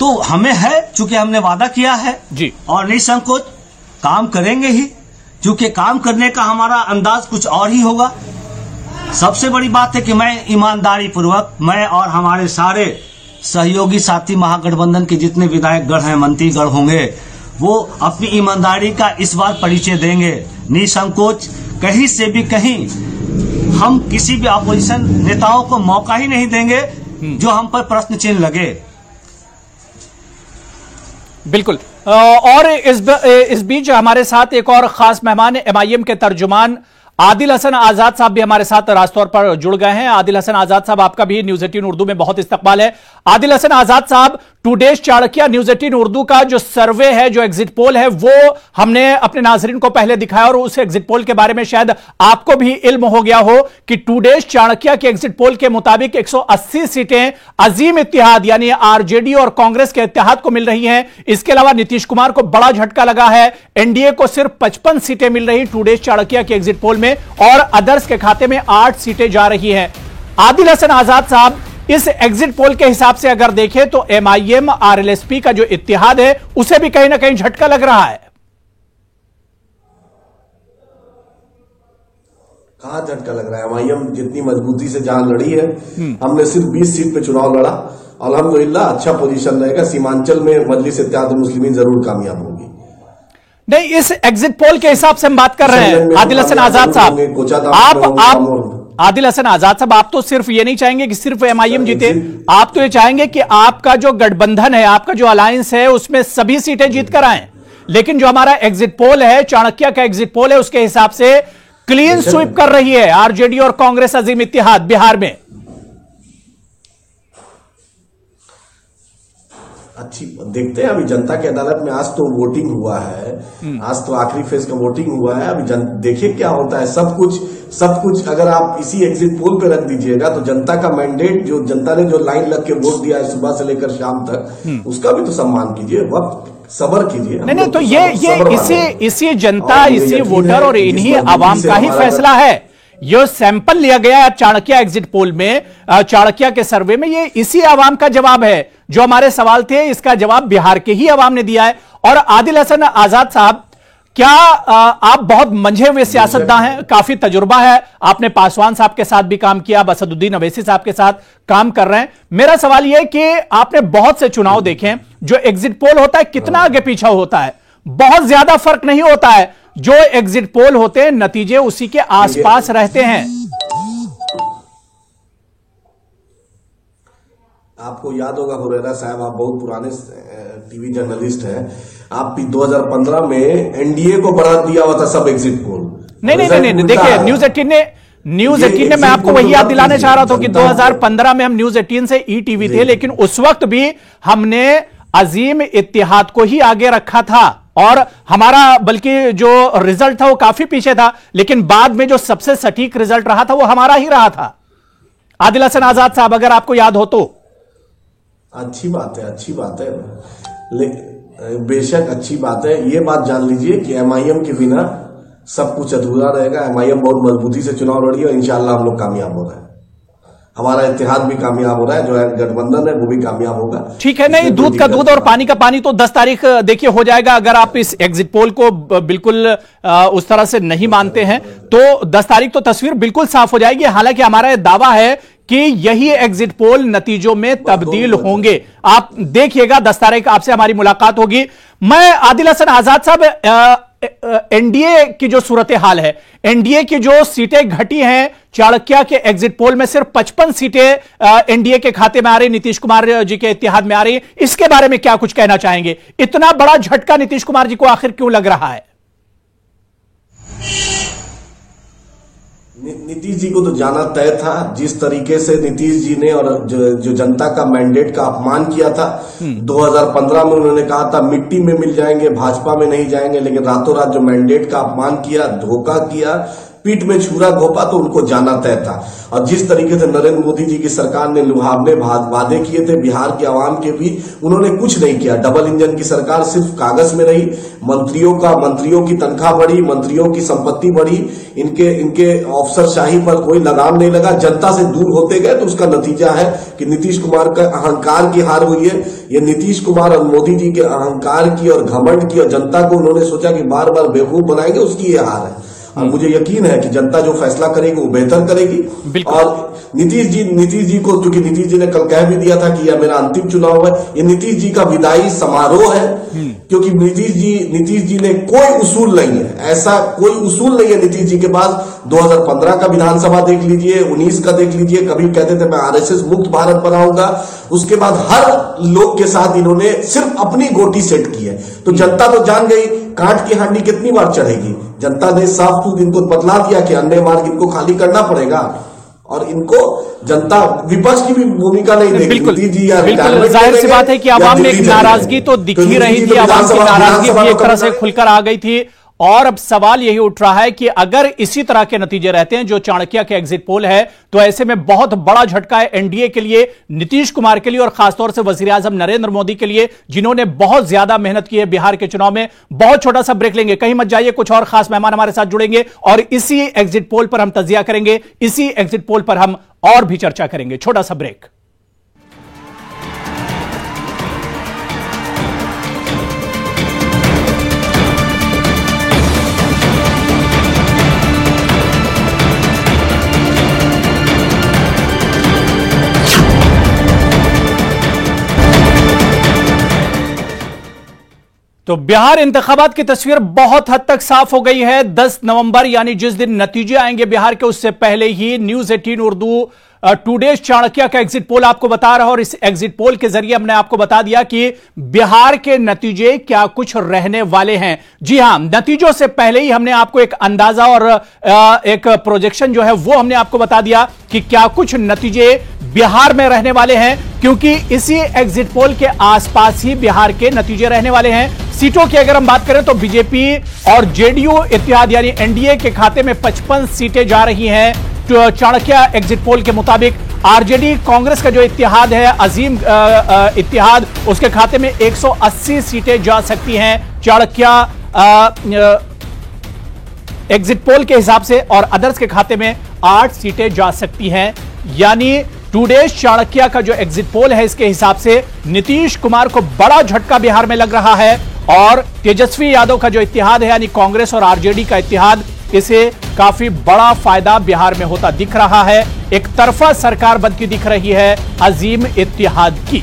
तो हमें है, चूंकि हमने वादा किया है जी, और निसंकोच काम करेंगे ही, क्योंकि काम करने का हमारा अंदाज कुछ और ही होगा। सबसे बड़ी बात है कि मैं ईमानदारी पूर्वक, मैं और हमारे सारे सहयोगी साथी महागठबंधन के जितने विधायकगण हैं, मंत्रीगण होंगे, वो अपनी ईमानदारी का इस बार परिचय देंगे निसंकोच। कहीं से भी कहीं हम किसी भी अपोजिशन नेताओं को मौका ही नहीं देंगे जो हम पर प्रश्न चिन्ह लगे। बिल्कुल। और इस बीच हमारे साथ एक और खास मेहमान एमआईएम के तर्जुमान आदिल हसन आजाद साहब भी हमारे साथ रास्तौर पर जुड़ गए हैं। आदिल हसन आजाद साहब, आपका भी न्यूज़ 18 उर्दू में बहुत इस्तकबाल है। आदिल हसन आजाद साहब, टुडेज चाणक्य न्यूज 18 उर्दू का जो सर्वे है, जो एग्जिट पोल है, वो हमने अपने नाजरीन को पहले दिखाया और उस एग्जिट पोल के बारे में शायद आपको भी इल्म हो गया हो कि टुडेज चाणक्य के एग्जिट पोल के मुताबिक 180 सीटें अजीम इत्तेहाद यानी आरजेडी और कांग्रेस के इत्तेहाद को मिल रही हैं। इसके अलावा नीतीश कुमार को बड़ा झटका लगा है, एनडीए को सिर्फ 55 सीटें मिल रही टुडेज चाणक्य के एग्जिट पोल में और अदर्स के खाते में 8 सीटें जा रही हैं। आदिल हसन आजाद साहब, इस एग्जिट पोल के हिसाब से अगर देखें तो एमआईएम आरएलएसपी का जो इत्तेहाद है उसे भी कहीं ना कहीं झटका लग रहा है। कहां झटका लग रहा है? एमआईएम जितनी मजबूती से जहां लड़ी है, हमने सिर्फ 20 सीट पे चुनाव लड़ा। अल्हम्दुलिल्लाह अच्छा पोजीशन रहेगा। सीमांचल में मजलिस इत्तेहाद मुस्लिमीन जरूर कामयाब होगी। नहीं, इस एग्जिट पोल के हिसाब से हम बात कर रहे हैं। आदिल हसन आजाद साहब, आप आदिल हसन आजाद साहब, आप तो सिर्फ ये नहीं चाहेंगे कि सिर्फ एमआईएम जीते, आप तो ये चाहेंगे कि आपका जो गठबंधन है, आपका जो अलायंस है, उसमें सभी सीटें जीत कर आए। लेकिन जो हमारा एग्जिट पोल है, चाणक्य का एग्जिट पोल है, उसके हिसाब से क्लीन स्वीप कर रही है आरजेडी और कांग्रेस अजीम इत्तेहाद बिहार में। अच्छी देखते हैं। अभी जनता की अदालत में आज तो वोटिंग हुआ है, आज तो आखिरी फेज का वोटिंग हुआ है। अभी देखिए क्या होता है। सब कुछ अगर आप इसी एग्जिट पोल पे रख दीजिएगा तो जनता का मैंडेट, जो जनता ने जो लाइन लग के वोट दिया है सुबह से लेकर शाम तक, उसका भी तो सम्मान कीजिए, वक्त सब्र कीजिए। नहीं, तो ये इसी जनता, इसी वोटर और इन्हीं आवाम का ही फैसला है। ये सैंपल लिया गया है चाणक्य एग्जिट पोल में, चाणक्य के सर्वे में, ये इसी आवाम का जवाब है। जो हमारे सवाल थे इसका जवाब बिहार के ही आवाम ने दिया है। और आदिल हसन आजाद साहब, क्या आप बहुत मंझे हुए सियासतदान हैं, काफी तजुर्बा है, आपने पासवान साहब के साथ भी काम किया, असदुद्दीन अवैसी साहब के साथ काम कर रहे हैं। मेरा सवाल यह है कि आपने बहुत से चुनाव देखे, जो एग्जिट पोल होता है कितना आगे पीछा होता है, बहुत ज्यादा फर्क नहीं होता है। जो एग्जिट पोल होते हैं नतीजे उसी के आसपास रहते हैं। आपको याद होगा हुरैरा साहब, आप बहुत पुराने टीवी जर्नलिस्ट हैं, आप भी 2015 में एनडीए को बढ़ा दिया हुआ था सब एग्जिट पोल। नहीं, देखिए न्यूज 18 ने मैं आपको वही याद दिलाना चाह रहा था कि 2015 में हम न्यूज 18 से ईटीवी थे, लेकिन उस वक्त भी हमने अजीम इत्तेहाद को ही आगे रखा था और हमारा बल्कि जो रिजल्ट था वो काफी पीछे था, लेकिन बाद में जो सबसे सटीक रिजल्ट रहा था वो हमारा ही रहा था। आदिल हसन आजाद साहब, अगर आपको याद हो तो। अच्छी बात है, बेशक अच्छी बात है। ये बात जान लीजिए कि एमआईएम के बिना सब कुछ अधूरा रहेगा। एमआईएम बहुत मजबूती से चुनाव लड़ी और इंशाल्लाह हम लोग कामयाब हो रहे हैं। हमारा इत्तेहाद भी कामयाब हो रहा है, जो है गठबंधन है वो भी कामयाब होगा। ठीक है, नहीं, दूध का दूध और पानी का पानी तो 10 तारीख देखिए हो जाएगा। अगर आप इस एग्जिट पोल को बिल्कुल उस तरह से नहीं मानते हैं तो 10 तारीख तो तस्वीर बिल्कुल साफ हो जाएगी। हालांकि हमारा यह दावा है कि यही एग्जिट पोल नतीजों में तब्दील होंगे। आप देखिएगा, 10 तारीख आपसे हमारी मुलाकात होगी। मैं आदिल हसन आजाद साहब, एनडीए की जो सूरत हाल है, एनडीए की जो सीटें घटी हैं, चाणक्य के एग्जिट पोल में सिर्फ 55 सीटें एनडीए के खाते में आ रही, नीतीश कुमार जी के इत्तेहाद में आ रही, इसके बारे में क्या कुछ कहना चाहेंगे? इतना बड़ा झटका नीतीश कुमार जी को आखिर क्यों लग रहा है? नीतीश जी को तो जाना तय था। जिस तरीके से नीतीश जी ने और जो जनता का मैंडेट का अपमान किया था 2015 में, उन्होंने कहा था मिट्टी में मिल जाएंगे, भाजपा में नहीं जाएंगे, लेकिन रातों रात जो मैंडेट का अपमान किया, धोखा किया, पीठ में छुरा घोपा, तो उनको जाना तय था। और जिस तरीके से नरेंद्र मोदी जी की सरकार ने लुभावने वादे किए थे बिहार के आवाम के भी, उन्होंने कुछ नहीं किया। डबल इंजन की सरकार सिर्फ कागज में रही। मंत्रियों की तनख्वाह बढ़ी, मंत्रियों की संपत्ति बढ़ी, इनके अफसरशाही पर कोई लगाम नहीं लगा, जनता से दूर होते गए। तो उसका नतीजा है कि नीतीश कुमार का अहंकार की हार हुई है। ये नीतीश कुमार और मोदी जी के अहंकार की और घमंड की, और जनता को उन्होंने सोचा कि बार बार बेवकूफ बनाएंगे, उसकी ये हार है। और मुझे यकीन है कि जनता जो फैसला करेगी वो बेहतर करेगी। और नीतीश जी को, क्योंकि नीतीश जी ने कल कह भी दिया था कि यह मेरा अंतिम चुनाव है, ये नीतीश जी का विदाई समारोह है। क्योंकि नीतीश जी ने कोई उसूल नहीं है, ऐसा कोई उसूल नहीं है नीतीश जी के पास। 2015 का विधानसभा देख लीजिए, 19 का देख लीजिए, कभी कहते थे मैं आरएसएस मुक्त भारत बनाऊंगा, उसके बाद हर लोग के साथ इन्होंने सिर्फ अपनी गोटी सेट की है। तो जनता तो जान गई कांट की हांडी कितनी बार चढ़ेगी। जनता ने साफ तूत इनको बतला दिया कि अन्य मार्ग इनको खाली करना पड़ेगा। और इनको जनता विपक्ष की भी भूमिका नहीं देगी। बिल्कुल जी या बिल्कुल, जाहिर सी बात है कि आवाम में एक नाराजगी तो दिख ही रही थी, आवाम की नाराजगी भी एक तरह से खुलकर आ गई थी। और अब सवाल यही उठ रहा है कि अगर इसी तरह के नतीजे रहते हैं जो चाणक्य के एग्जिट पोल है, तो ऐसे में बहुत बड़ा झटका है एनडीए के लिए, नीतीश कुमार के लिए और खासतौर से वजीर आजम नरेंद्र मोदी के लिए, जिन्होंने बहुत ज्यादा मेहनत की है बिहार के चुनाव में। बहुत छोटा सा ब्रेक लेंगे, कहीं मत जाइए, कुछ और खास मेहमान हमारे साथ जुड़ेंगे और इसी एग्जिट पोल पर हम तजिया करेंगे, इसी एग्जिट पोल पर हम और भी चर्चा करेंगे। छोटा सा ब्रेक। तो बिहार इंतखाबात की तस्वीर बहुत हद तक साफ हो गई है। 10 नवंबर यानी जिस दिन नतीजे आएंगे बिहार के, उससे पहले ही न्यूज 18 उर्दू टुडेज चाणक्य का एग्जिट पोल आपको बता रहा है और इस एग्जिट पोल के जरिए हमने आपको बता दिया कि बिहार के नतीजे क्या कुछ रहने वाले हैं। जी हां, नतीजों से पहले ही हमने आपको एक अंदाजा और एक प्रोजेक्शन जो है वो हमने आपको बता दिया कि क्या कुछ नतीजे बिहार में रहने वाले हैं, क्योंकि इसी एग्जिट पोल के आसपास ही बिहार के नतीजे रहने वाले हैं। सीटों की अगर हम बात करें तो बीजेपी और जेडीयू इत्तेहाद यानी एनडीए के खाते में 55 सीटें जा रही हैं चाणक्य एग्जिट पोल के मुताबिक। आरजेडी कांग्रेस का जो इत्तेहाद है, अजीम इत्तेहाद, उसके खाते में 180 सीटें जा सकती हैं चाणक्य एग्जिट पोल के हिसाब से, और अदर्स के खाते में 8 सीटें जा सकती हैं। यानी टुडेज चाणक्य का जो एग्जिट पोल है, इसके हिसाब से नीतीश कुमार को बड़ा झटका बिहार में लग रहा है और तेजस्वी यादव का जो इत्तेहाद है यानी कांग्रेस और आरजेडी का इत्तेहाद, इसे काफी बड़ा फायदा बिहार में होता दिख रहा है। एक तरफा सरकार बनती दिख रही है अजीम इत्तेहाद की।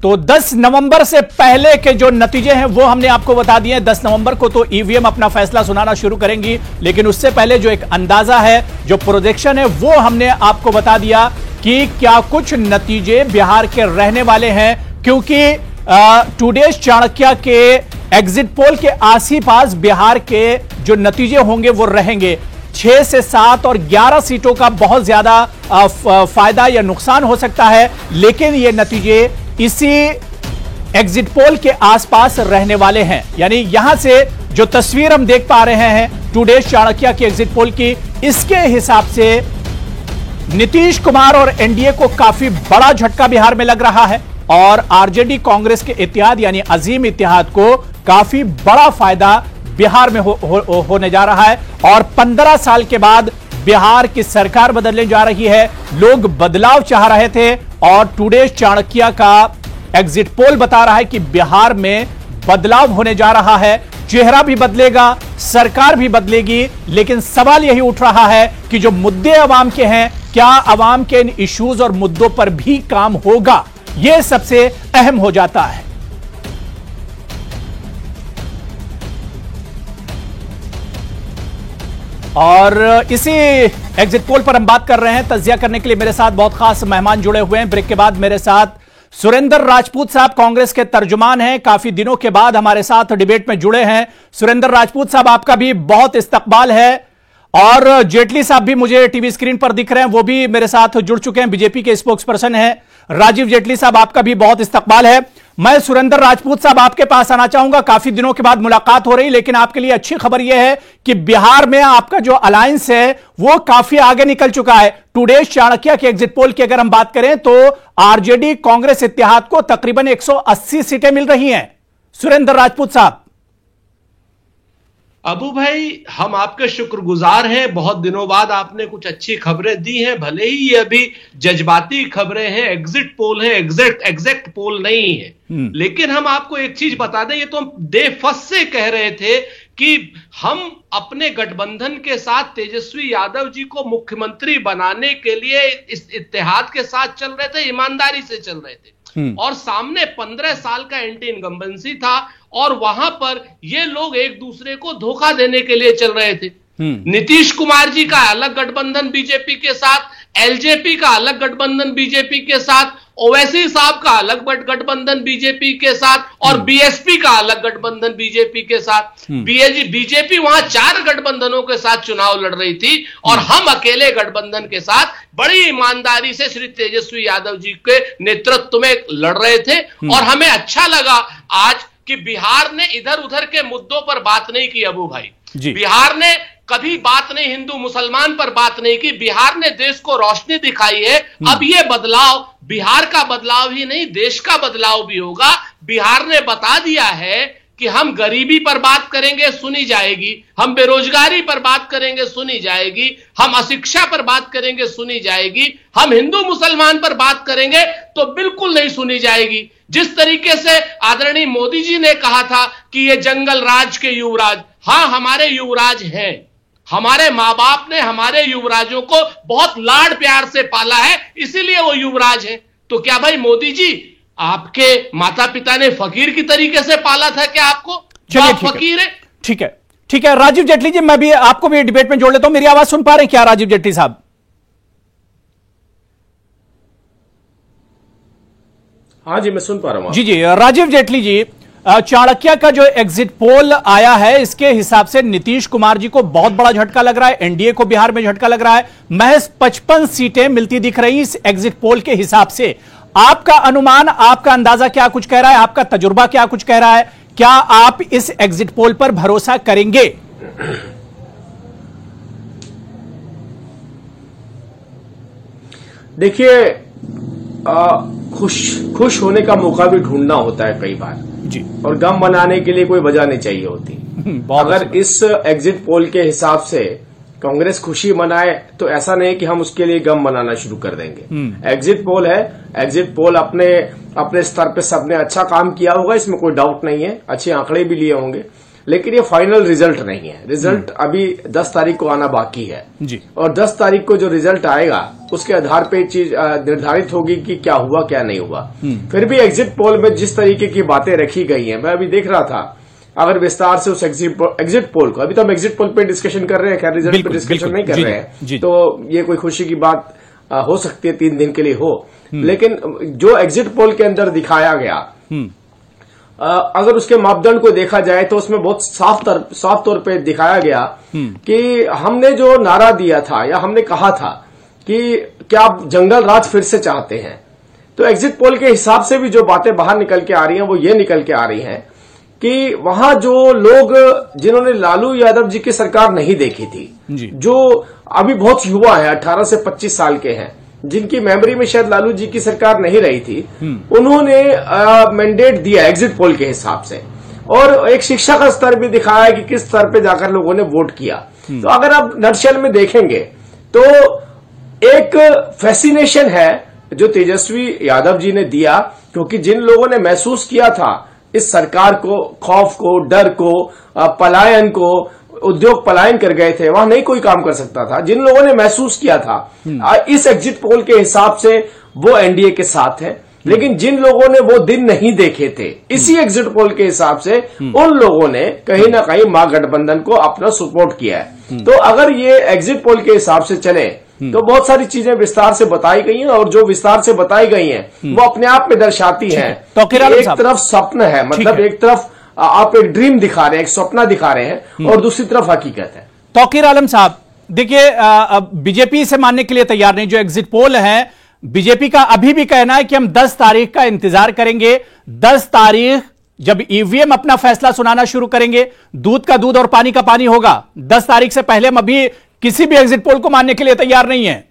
तो 10 नवंबर से पहले के जो नतीजे हैं वो हमने आपको बता दिए। 10 नवंबर को तो ईवीएम अपना फैसला सुनाना शुरू करेंगी, लेकिन उससे पहले जो एक अंदाजा है, जो प्रोजेक्शन है, वो हमने आपको बता दिया कि क्या कुछ नतीजे बिहार के रहने वाले हैं, क्योंकि टुडेज चाणक्य के एग्जिट पोल के आस ही पास बिहार के जो नतीजे होंगे वो रहेंगे। 6 से 7 और 11 सीटों का बहुत ज्यादा फायदा या नुकसान हो सकता है, लेकिन ये नतीजे इसी एग्जिट पोल के आसपास रहने वाले हैं। यानी यहां से जो तस्वीर हम देख पा रहे हैं टुडेज चाणक्य की एग्जिट पोल की, इसके हिसाब से नीतीश कुमार और एनडीए को काफी बड़ा झटका बिहार में लग रहा है और आरजेडी कांग्रेस के इत्तेहाद यानी अजीम इत्तेहाद को काफी बड़ा फायदा बिहार में होने जा रहा है। और 15 साल के बाद बिहार की सरकार बदलने जा रही है। लोग बदलाव चाह रहे थे और टुडेज चाणक्य का एग्जिट पोल बता रहा है कि बिहार में बदलाव होने जा रहा है। चेहरा भी बदलेगा, सरकार भी बदलेगी, लेकिन सवाल यही उठ रहा है कि जो मुद्दे अवाम के हैं, क्या अवाम के इन इश्यूज और मुद्दों पर भी काम होगा, यह सबसे अहम हो जाता है। और इसी एग्जिट पोल पर हम बात कर रहे हैं। तजिया करने के लिए मेरे साथ बहुत खास मेहमान जुड़े हुए हैं। ब्रेक के बाद मेरे साथ सुरेंद्र राजपूत साहब कांग्रेस के तर्जुमान हैं, काफी दिनों के बाद हमारे साथ डिबेट में जुड़े हैं। सुरेंद्र राजपूत साहब, आपका भी बहुत इस्तकबाल है। और जेटली साहब भी मुझे टीवी स्क्रीन पर दिख रहे हैं, वो भी मेरे साथ जुड़ चुके हैं, बीजेपी के स्पोक्स पर्सन हैं। राजीव जेटली साहब, आपका भी बहुत इस्तकबाल है। मैं सुरेंद्र राजपूत साहब आपके पास आना चाहूंगा। काफी दिनों के बाद मुलाकात हो रही, लेकिन आपके लिए अच्छी खबर यह है कि बिहार में आपका जो अलायंस है वो काफी आगे निकल चुका है। टुडेज चाणक्य के एग्जिट पोल की अगर हम बात करें तो आरजेडी कांग्रेस इत्तेहाद को तकरीबन 180 सीटें मिल रही हैं। सुरेंद्र राजपूत साहब। अबू भाई, हम आपके शुक्रगुजार हैं। बहुत दिनों बाद आपने कुछ अच्छी खबरें दी हैं, भले ही ये अभी जज्बाती खबरें हैं, एग्जिट पोल है, एग्जैक्ट पोल नहीं है, लेकिन हम आपको एक चीज बता दें, ये तो हम डे फर्स्ट से कह रहे थे कि हम अपने गठबंधन के साथ तेजस्वी यादव जी को मुख्यमंत्री बनाने के लिए इस इत्तेहाद के साथ चल रहे थे, ईमानदारी से चल रहे थे। और सामने 15 साल का एंटी इनकम्बेंसी था और वहां पर ये लोग एक दूसरे को धोखा देने के लिए चल रहे थे। नीतीश कुमार जी का अलग गठबंधन बीजेपी के साथ, एलजेपी का अलग गठबंधन बीजेपी के साथ, ओवैसी साहब का अलग गठबंधन बीजेपी के साथ और बीएसपी का अलग गठबंधन बीजेपी के साथ। बीजेपी वहां 4 गठबंधनों के साथ चुनाव लड़ रही थी और हम अकेले गठबंधन के साथ बड़ी ईमानदारी से श्री तेजस्वी यादव जी के नेतृत्व में लड़ रहे थे। और हमें अच्छा लगा आज कि बिहार ने इधर उधर के मुद्दों पर बात नहीं की। अबू भाई, बिहार ने कभी बात नहीं हिंदू मुसलमान पर बात नहीं की। बिहार ने देश को रोशनी दिखाई है। अब ये बदलाव बिहार का बदलाव ही नहीं, देश का बदलाव भी होगा। बिहार ने बता दिया है कि हम गरीबी पर बात करेंगे, सुनी जाएगी। हम बेरोजगारी पर बात करेंगे, सुनी जाएगी। हम अशिक्षा पर बात करेंगे, सुनी जाएगी। हम हिंदू मुसलमान पर बात करेंगे तो बिल्कुल नहीं सुनी जाएगी। जिस तरीके से आदरणीय मोदी जी ने कहा था कि ये जंगल राज के युवराज, हां हमारे युवराज हैं। हमारे मां बाप ने हमारे युवराजों को बहुत लाड प्यार से पाला है, इसीलिए वो युवराज हैं। तो क्या भाई मोदी जी, आपके माता पिता ने फकीर की तरीके से पाला था क्या आपको? आप फकीर है। ठीक है, ठीक है। राजीव जेटली जी, मैं भी आपको भी डिबेट में जोड़ लेता हूं। मेरी आवाज सुन पा रहे हैं क्या राजीव जेटली साहब? हाँ जी, मैं सुन पा रहा हूं। जी जी, राजीव जेटली जी, चाणक्य का जो एग्जिट पोल आया है, इसके हिसाब से नीतीश कुमार जी को बहुत बड़ा झटका लग रहा है, एनडीए को बिहार में झटका लग रहा है। महज 55 सीटें मिलती दिख रही इस एग्जिट पोल के हिसाब से। आपका अनुमान, आपका अंदाजा क्या कुछ कह रहा है? आपका तजुर्बा क्या कुछ कह रहा है? क्या आप इस एग्जिट पोल पर भरोसा करेंगे? देखिए, खुश होने का मौका भी ढूंढना होता है कई बार जी, और गम मनाने के लिए कोई वजह नहीं चाहिए होती। अगर इस एग्जिट पोल के हिसाब से कांग्रेस खुशी मनाए तो ऐसा नहीं कि हम उसके लिए गम मनाना शुरू कर देंगे। एग्जिट पोल है, एग्जिट पोल अपने स्तर पे सबने अच्छा काम किया होगा, इसमें कोई डाउट नहीं है। अच्छे आंकड़े भी लिए होंगे, लेकिन ये फाइनल रिजल्ट नहीं है। रिजल्ट अभी 10 तारीख को आना बाकी है जी। और 10 तारीख को जो रिजल्ट आएगा उसके आधार पे चीज निर्धारित होगी कि क्या हुआ क्या नहीं हुआ। फिर भी एग्जिट पोल में जिस तरीके की बातें रखी गई हैं, मैं अभी देख रहा था, अगर विस्तार से उस एग्जिट पोल को, अभी तो हम एग्जिट पोल पे डिस्कशन कर रहे हैं, खैर रिजल्ट पे डिस्कशन नहीं कर रहे हैं, तो ये कोई खुशी की बात हो सकती है 3 दिन के लिए हो। लेकिन जो एग्जिट पोल के अंदर दिखाया गया, अगर उसके मापदंड को देखा जाए तो उसमें बहुत साफ तौर पे दिखाया गया कि हमने जो नारा दिया था या हमने कहा था कि क्या आप जंगल राज फिर से चाहते हैं, तो एग्जिट पोल के हिसाब से भी जो बातें बाहर निकल के आ रही हैं वो ये निकल के आ रही हैं कि वहां जो लोग जिन्होंने लालू यादव जी की सरकार नहीं देखी थी, जो अभी बहुत युवा है, 18 से 25 साल के हैं, जिनकी मेमोरी में शायद लालू जी की सरकार नहीं रही थी, उन्होंने मैंडेट दिया एग्जिट पोल के हिसाब से। और एक शिक्षा का स्तर भी दिखाया है कि किस स्तर पे जाकर लोगों ने वोट किया। तो अगर आप नटशेल में देखेंगे तो एक फैसिनेशन है जो तेजस्वी यादव जी ने दिया, क्योंकि जिन लोगों ने महसूस किया था इस सरकार को, खौफ को, डर को, पलायन को, उद्योग पलायन कर गए थे, वहां नहीं कोई काम कर सकता था, जिन लोगों ने महसूस किया था, इस एग्जिट पोल के हिसाब से वो एनडीए के साथ है। लेकिन जिन लोगों ने वो दिन नहीं देखे थे, इसी एग्जिट पोल के हिसाब से उन लोगों ने कहीं ना कहीं महागठबंधन को अपना सपोर्ट किया है। तो अगर ये एग्जिट पोल के हिसाब से चले तो बहुत सारी चीजें विस्तार से बताई गई हैं, और जो विस्तार से बताई गई हैं वो अपने आप में दर्शाती हैं तो एक तरफ स्वप्न है, मतलब एक तरफ आप एक ड्रीम दिखा रहे हैं, एक सपना दिखा रहे हैं, और दूसरी तरफ हकीकत है। तौकीर आलम साहब, देखिए, बीजेपी इसे मानने के लिए तैयार नहीं। जो एग्जिट पोल है, बीजेपी का अभी भी कहना है कि हम 10 तारीख का इंतजार करेंगे। 10 तारीख जब ईवीएम अपना फैसला सुनाना शुरू करेंगे, दूध का दूध और पानी का पानी होगा। 10 तारीख से पहले हम अभी किसी भी एग्जिट पोल को मानने के लिए तैयार नहीं है।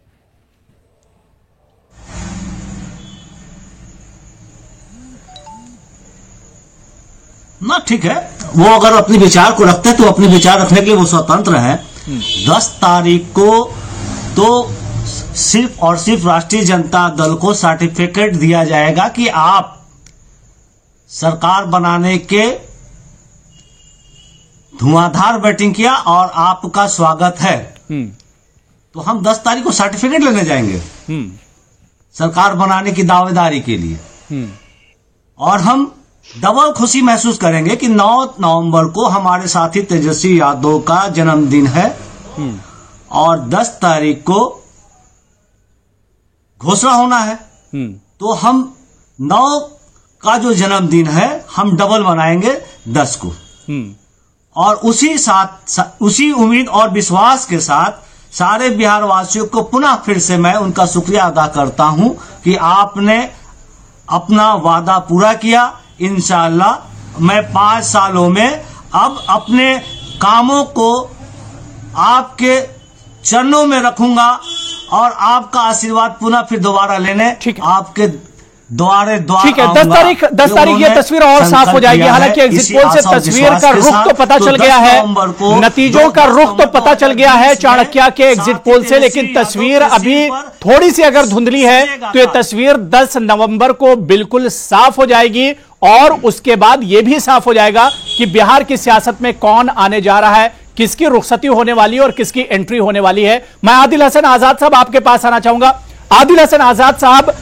ना, ठीक है, वो अगर अपने विचार को रखते तो अपने विचार रखने के लिए वो स्वतंत्र है। 10 तारीख को तो सिर्फ और सिर्फ राष्ट्रीय जनता दल को सर्टिफिकेट दिया जाएगा कि आप सरकार बनाने के धुआंधार बैटिंग किया और आपका स्वागत है। तो हम 10 तारीख को सर्टिफिकेट लेने जाएंगे सरकार बनाने की दावेदारी के लिए, और हम डबल खुशी महसूस करेंगे कि 9 नवंबर को हमारे साथी तेजस्वी यादव का जन्मदिन है और 10 तारीख को घोषणा होना है। तो हम 9 का जो जन्मदिन है हम डबल मनाएंगे 10 को। और उसी उम्मीद और विश्वास के साथ सारे बिहार वासियों को पुनः फिर से मैं उनका शुक्रिया अदा करता हूं कि आपने अपना वादा पूरा किया। इंशाअल्लाह मैं 5 सालों में अब अपने कामों को आपके चरणों में रखूंगा और आपका आशीर्वाद पुनः फिर दोबारा लेने आपके द्वार। ठीक है, 10 तारीख ये तस्वीर और साफ हो जाएगी। हालांकि एग्जिट पोल से तस्वीर का रुख तो पता चल गया है, नतीजों का रुख तो पता चल गया है चाणक्य के एग्जिट पोल से, लेकिन तस्वीर अभी थोड़ी सी अगर धुंधली है तो ये तस्वीर 10 नवंबर को बिल्कुल साफ हो जाएगी और उसके बाद यह भी साफ हो जाएगा कि बिहार की सियासत में कौन आने जा रहा है, किसकी रुखसती होने वाली है और किसकी एंट्री होने वाली है। मैं आदिल हसन आजाद साहब आपके पास आना चाहूंगा। आदिल हसन आजाद साहब,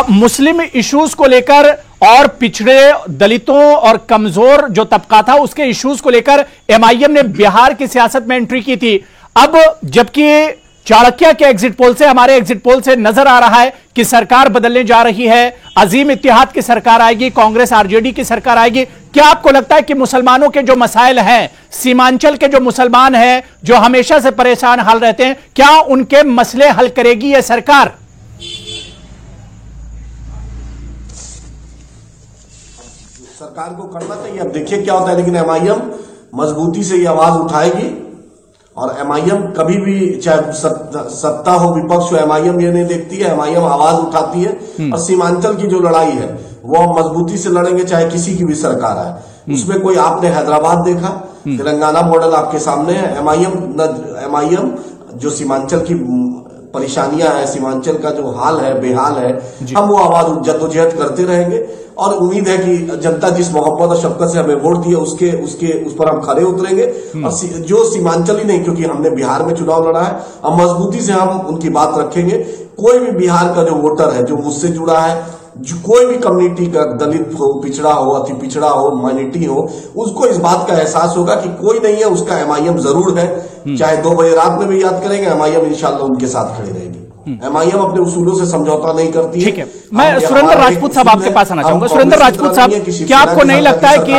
मुस्लिम इश्यूज को लेकर और पिछड़े दलितों और कमजोर जो तबका था उसके इश्यूज को लेकर एमआईएम ने बिहार की सियासत में एंट्री की थी। अब जबकि चाणक्य के एग्जिट पोल से, हमारे एग्जिट पोल से नजर आ रहा है कि सरकार बदलने जा रही है, अजीम इत्तेहाद की सरकार आएगी, कांग्रेस आरजेडी की सरकार आएगी, क्या आपको लगता है कि मुसलमानों के जो मसाइल हैं, सीमांचल के जो मुसलमान हैं जो हमेशा से परेशान हाल रहते हैं, क्या उनके मसले हल करेगी यह सरकार? सरकार को करना चाहिए। अब देखिए क्या होता है, लेकिन एमआईएम मजबूती से ये आवाज उठाएगी और एमआईएम कभी भी, चाहे सत्ता हो विपक्ष हो, एमआईएम ये नहीं देखती है, एमआईएम आवाज उठाती है और सीमांचल की जो लड़ाई है वो हम मजबूती से लड़ेंगे चाहे किसी की भी सरकार आए। उसमें कोई, आपने हैदराबाद देखा, तेलंगाना मॉडल आपके सामने है। एमआईएम जो सीमांचल की परेशानियां हैं, सीमांचल का जो हाल है, बेहाल है, हम वो आवाज जद्दोजहद करते रहेंगे और उम्मीद है कि जनता जिस मोहब्बत और शफकत से हमें वोट दिया उस पर हम खरे उतरेंगे। और जो सीमांचल ही नहीं, क्योंकि हमने बिहार में चुनाव लड़ा है, हम मजबूती से हम उनकी बात रखेंगे। कोई भी बिहार का जो वोटर है जो मुझसे जुड़ा है, जो कोई भी कम्युनिटी का, दलित हो, पिछड़ा हो, अति पिछड़ा हो, माइनॉरिटी हो, उसको इस बात का एहसास होगा कि कोई नहीं है, उसका एमआईएम जरूर है। चाहे 2 बजे रात में भी याद करेंगे, एमआईएम इंशाल्लाह उनके साथ खड़ी रहेगी। एमआईएम अपने उसूलों से समझौता नहीं करती है। ठीक है, मैं सुरेंद्र राजपूत साहब आपके पास आना चाहूंगा। सुरेंद्र राजपूत साहब, क्या आपको नहीं लगता है कि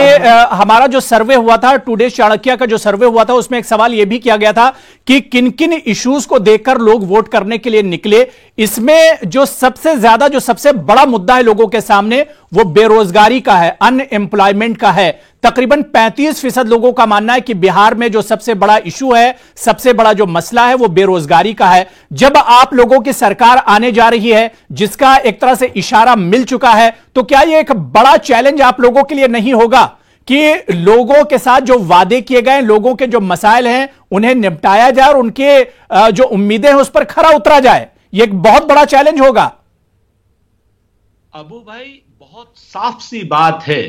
हमारा जो सर्वे हुआ था, टुडे चाणक्य का जो सर्वे हुआ था, उसमें एक सवाल यह भी किया गया था कि किन किन इश्यूज को देखकर लोग वोट करने के लिए निकले? इसमें जो सबसे ज्यादा, जो सबसे बड़ा मुद्दा है लोगों के सामने, वो बेरोजगारी का है, अनएम्प्लॉयमेंट का है। तकरीबन 35% लोगों का मानना है कि बिहार में जो सबसे बड़ा इशू है, सबसे बड़ा जो मसला है, वो बेरोजगारी का है। जब आप लोगों की सरकार आने जा रही है, जिसका एक तरह से इशारा मिल चुका है, तो क्या यह एक बड़ा चैलेंज आप लोगों के लिए नहीं होगा कि लोगों के साथ जो वादे किए गए, लोगों के जो मसाइल हैं, उन्हें निपटाया जाए और उनके जो उम्मीदें हैं उस पर खरा उतरा जाए? यह एक बहुत बड़ा चैलेंज होगा। अबू भाई, बहुत साफ सी बात है,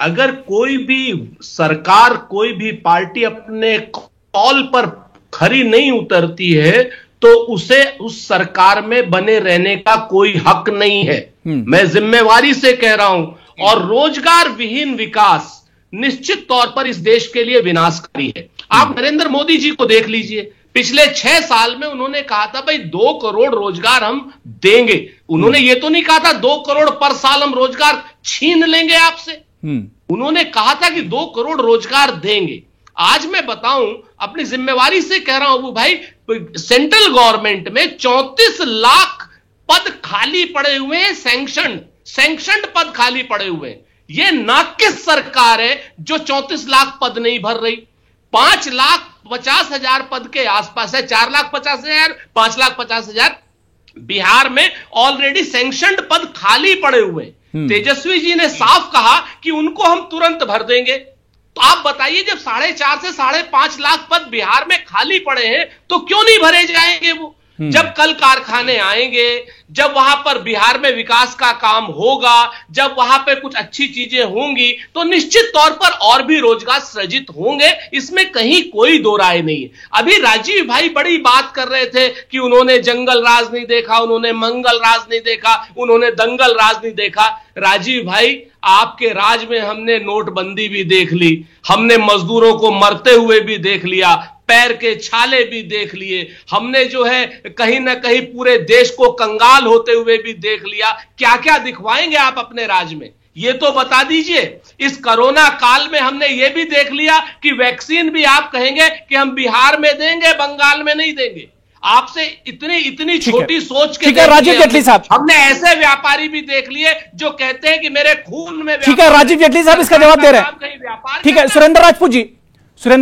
अगर कोई भी सरकार, कोई भी पार्टी अपने कॉल पर खरी नहीं उतरती है तो उसे उस सरकार में बने रहने का कोई हक नहीं है। मैं जिम्मेवारी से कह रहा हूं। और रोजगार विहीन विकास निश्चित तौर पर इस देश के लिए विनाशकारी है। आप नरेंद्र मोदी जी को देख लीजिए, पिछले 6 साल में उन्होंने कहा था भाई 2 करोड़ रोजगार हम देंगे। उन्होंने ये तो नहीं कहा था 2 करोड़ पर साल हम रोजगार छीन लेंगे आपसे। उन्होंने कहा था कि 2 करोड़ रोजगार देंगे। आज मैं बताऊं, अपनी जिम्मेवारी से कह रहा हूं अबू भाई, सेंट्रल गवर्नमेंट में 34 लाख पद खाली पड़े हुए हैं, सैंक्शनड पद खाली पड़े हुए हैं। यह नाकिस सरकार है जो 34 लाख पद नहीं भर रही। 5,50,000 पद के आसपास है, 4,50,000, 5,50,000 बिहार में ऑलरेडी सैंक्शनड पद खाली पड़े हुए हैं। तेजस्वी जी ने साफ कहा कि उनको हम तुरंत भर देंगे। तो आप बताइए, जब 4.5 से 5.5 लाख पद बिहार में खाली पड़े हैं तो क्यों नहीं भरे जाएंगे वो? जब कल कारखाने आएंगे, जब वहां पर बिहार में विकास का काम होगा, जब वहां पे कुछ अच्छी चीजें होंगी तो निश्चित तौर पर और भी रोजगार सृजित होंगे, इसमें कहीं कोई दो राय नहीं है। अभी राजीव भाई बड़ी बात कर रहे थे कि उन्होंने जंगल राज नहीं देखा, उन्होंने मंगल राज नहीं देखा, उन्होंने दंगल राज नहीं देखा। राजीव भाई, आपके राज में हमने नोटबंदी भी देख ली, हमने मजदूरों को मरते हुए भी देख लिया, पैर के छाले भी देख लिए, हमने जो है कहीं ना कहीं पूरे देश को कंगाल होते हुए भी देख लिया। क्या क्या दिखवाएंगे आप अपने राज्य में, ये तो बता दीजिए। इस कोरोना काल में हमने ये भी देख लिया कि वैक्सीन भी आप कहेंगे कि हम बिहार में देंगे, बंगाल में नहीं देंगे। आपसे इतनी छोटी सोच के राजीव जेटली साहब, हमने ऐसे व्यापारी भी देख लिए जो कहते हैं कि मेरे खून में। ठीक है, राजीव जेटली साहब इसका जवाब दे रहे हैं। ठीक है, सुरेंद्र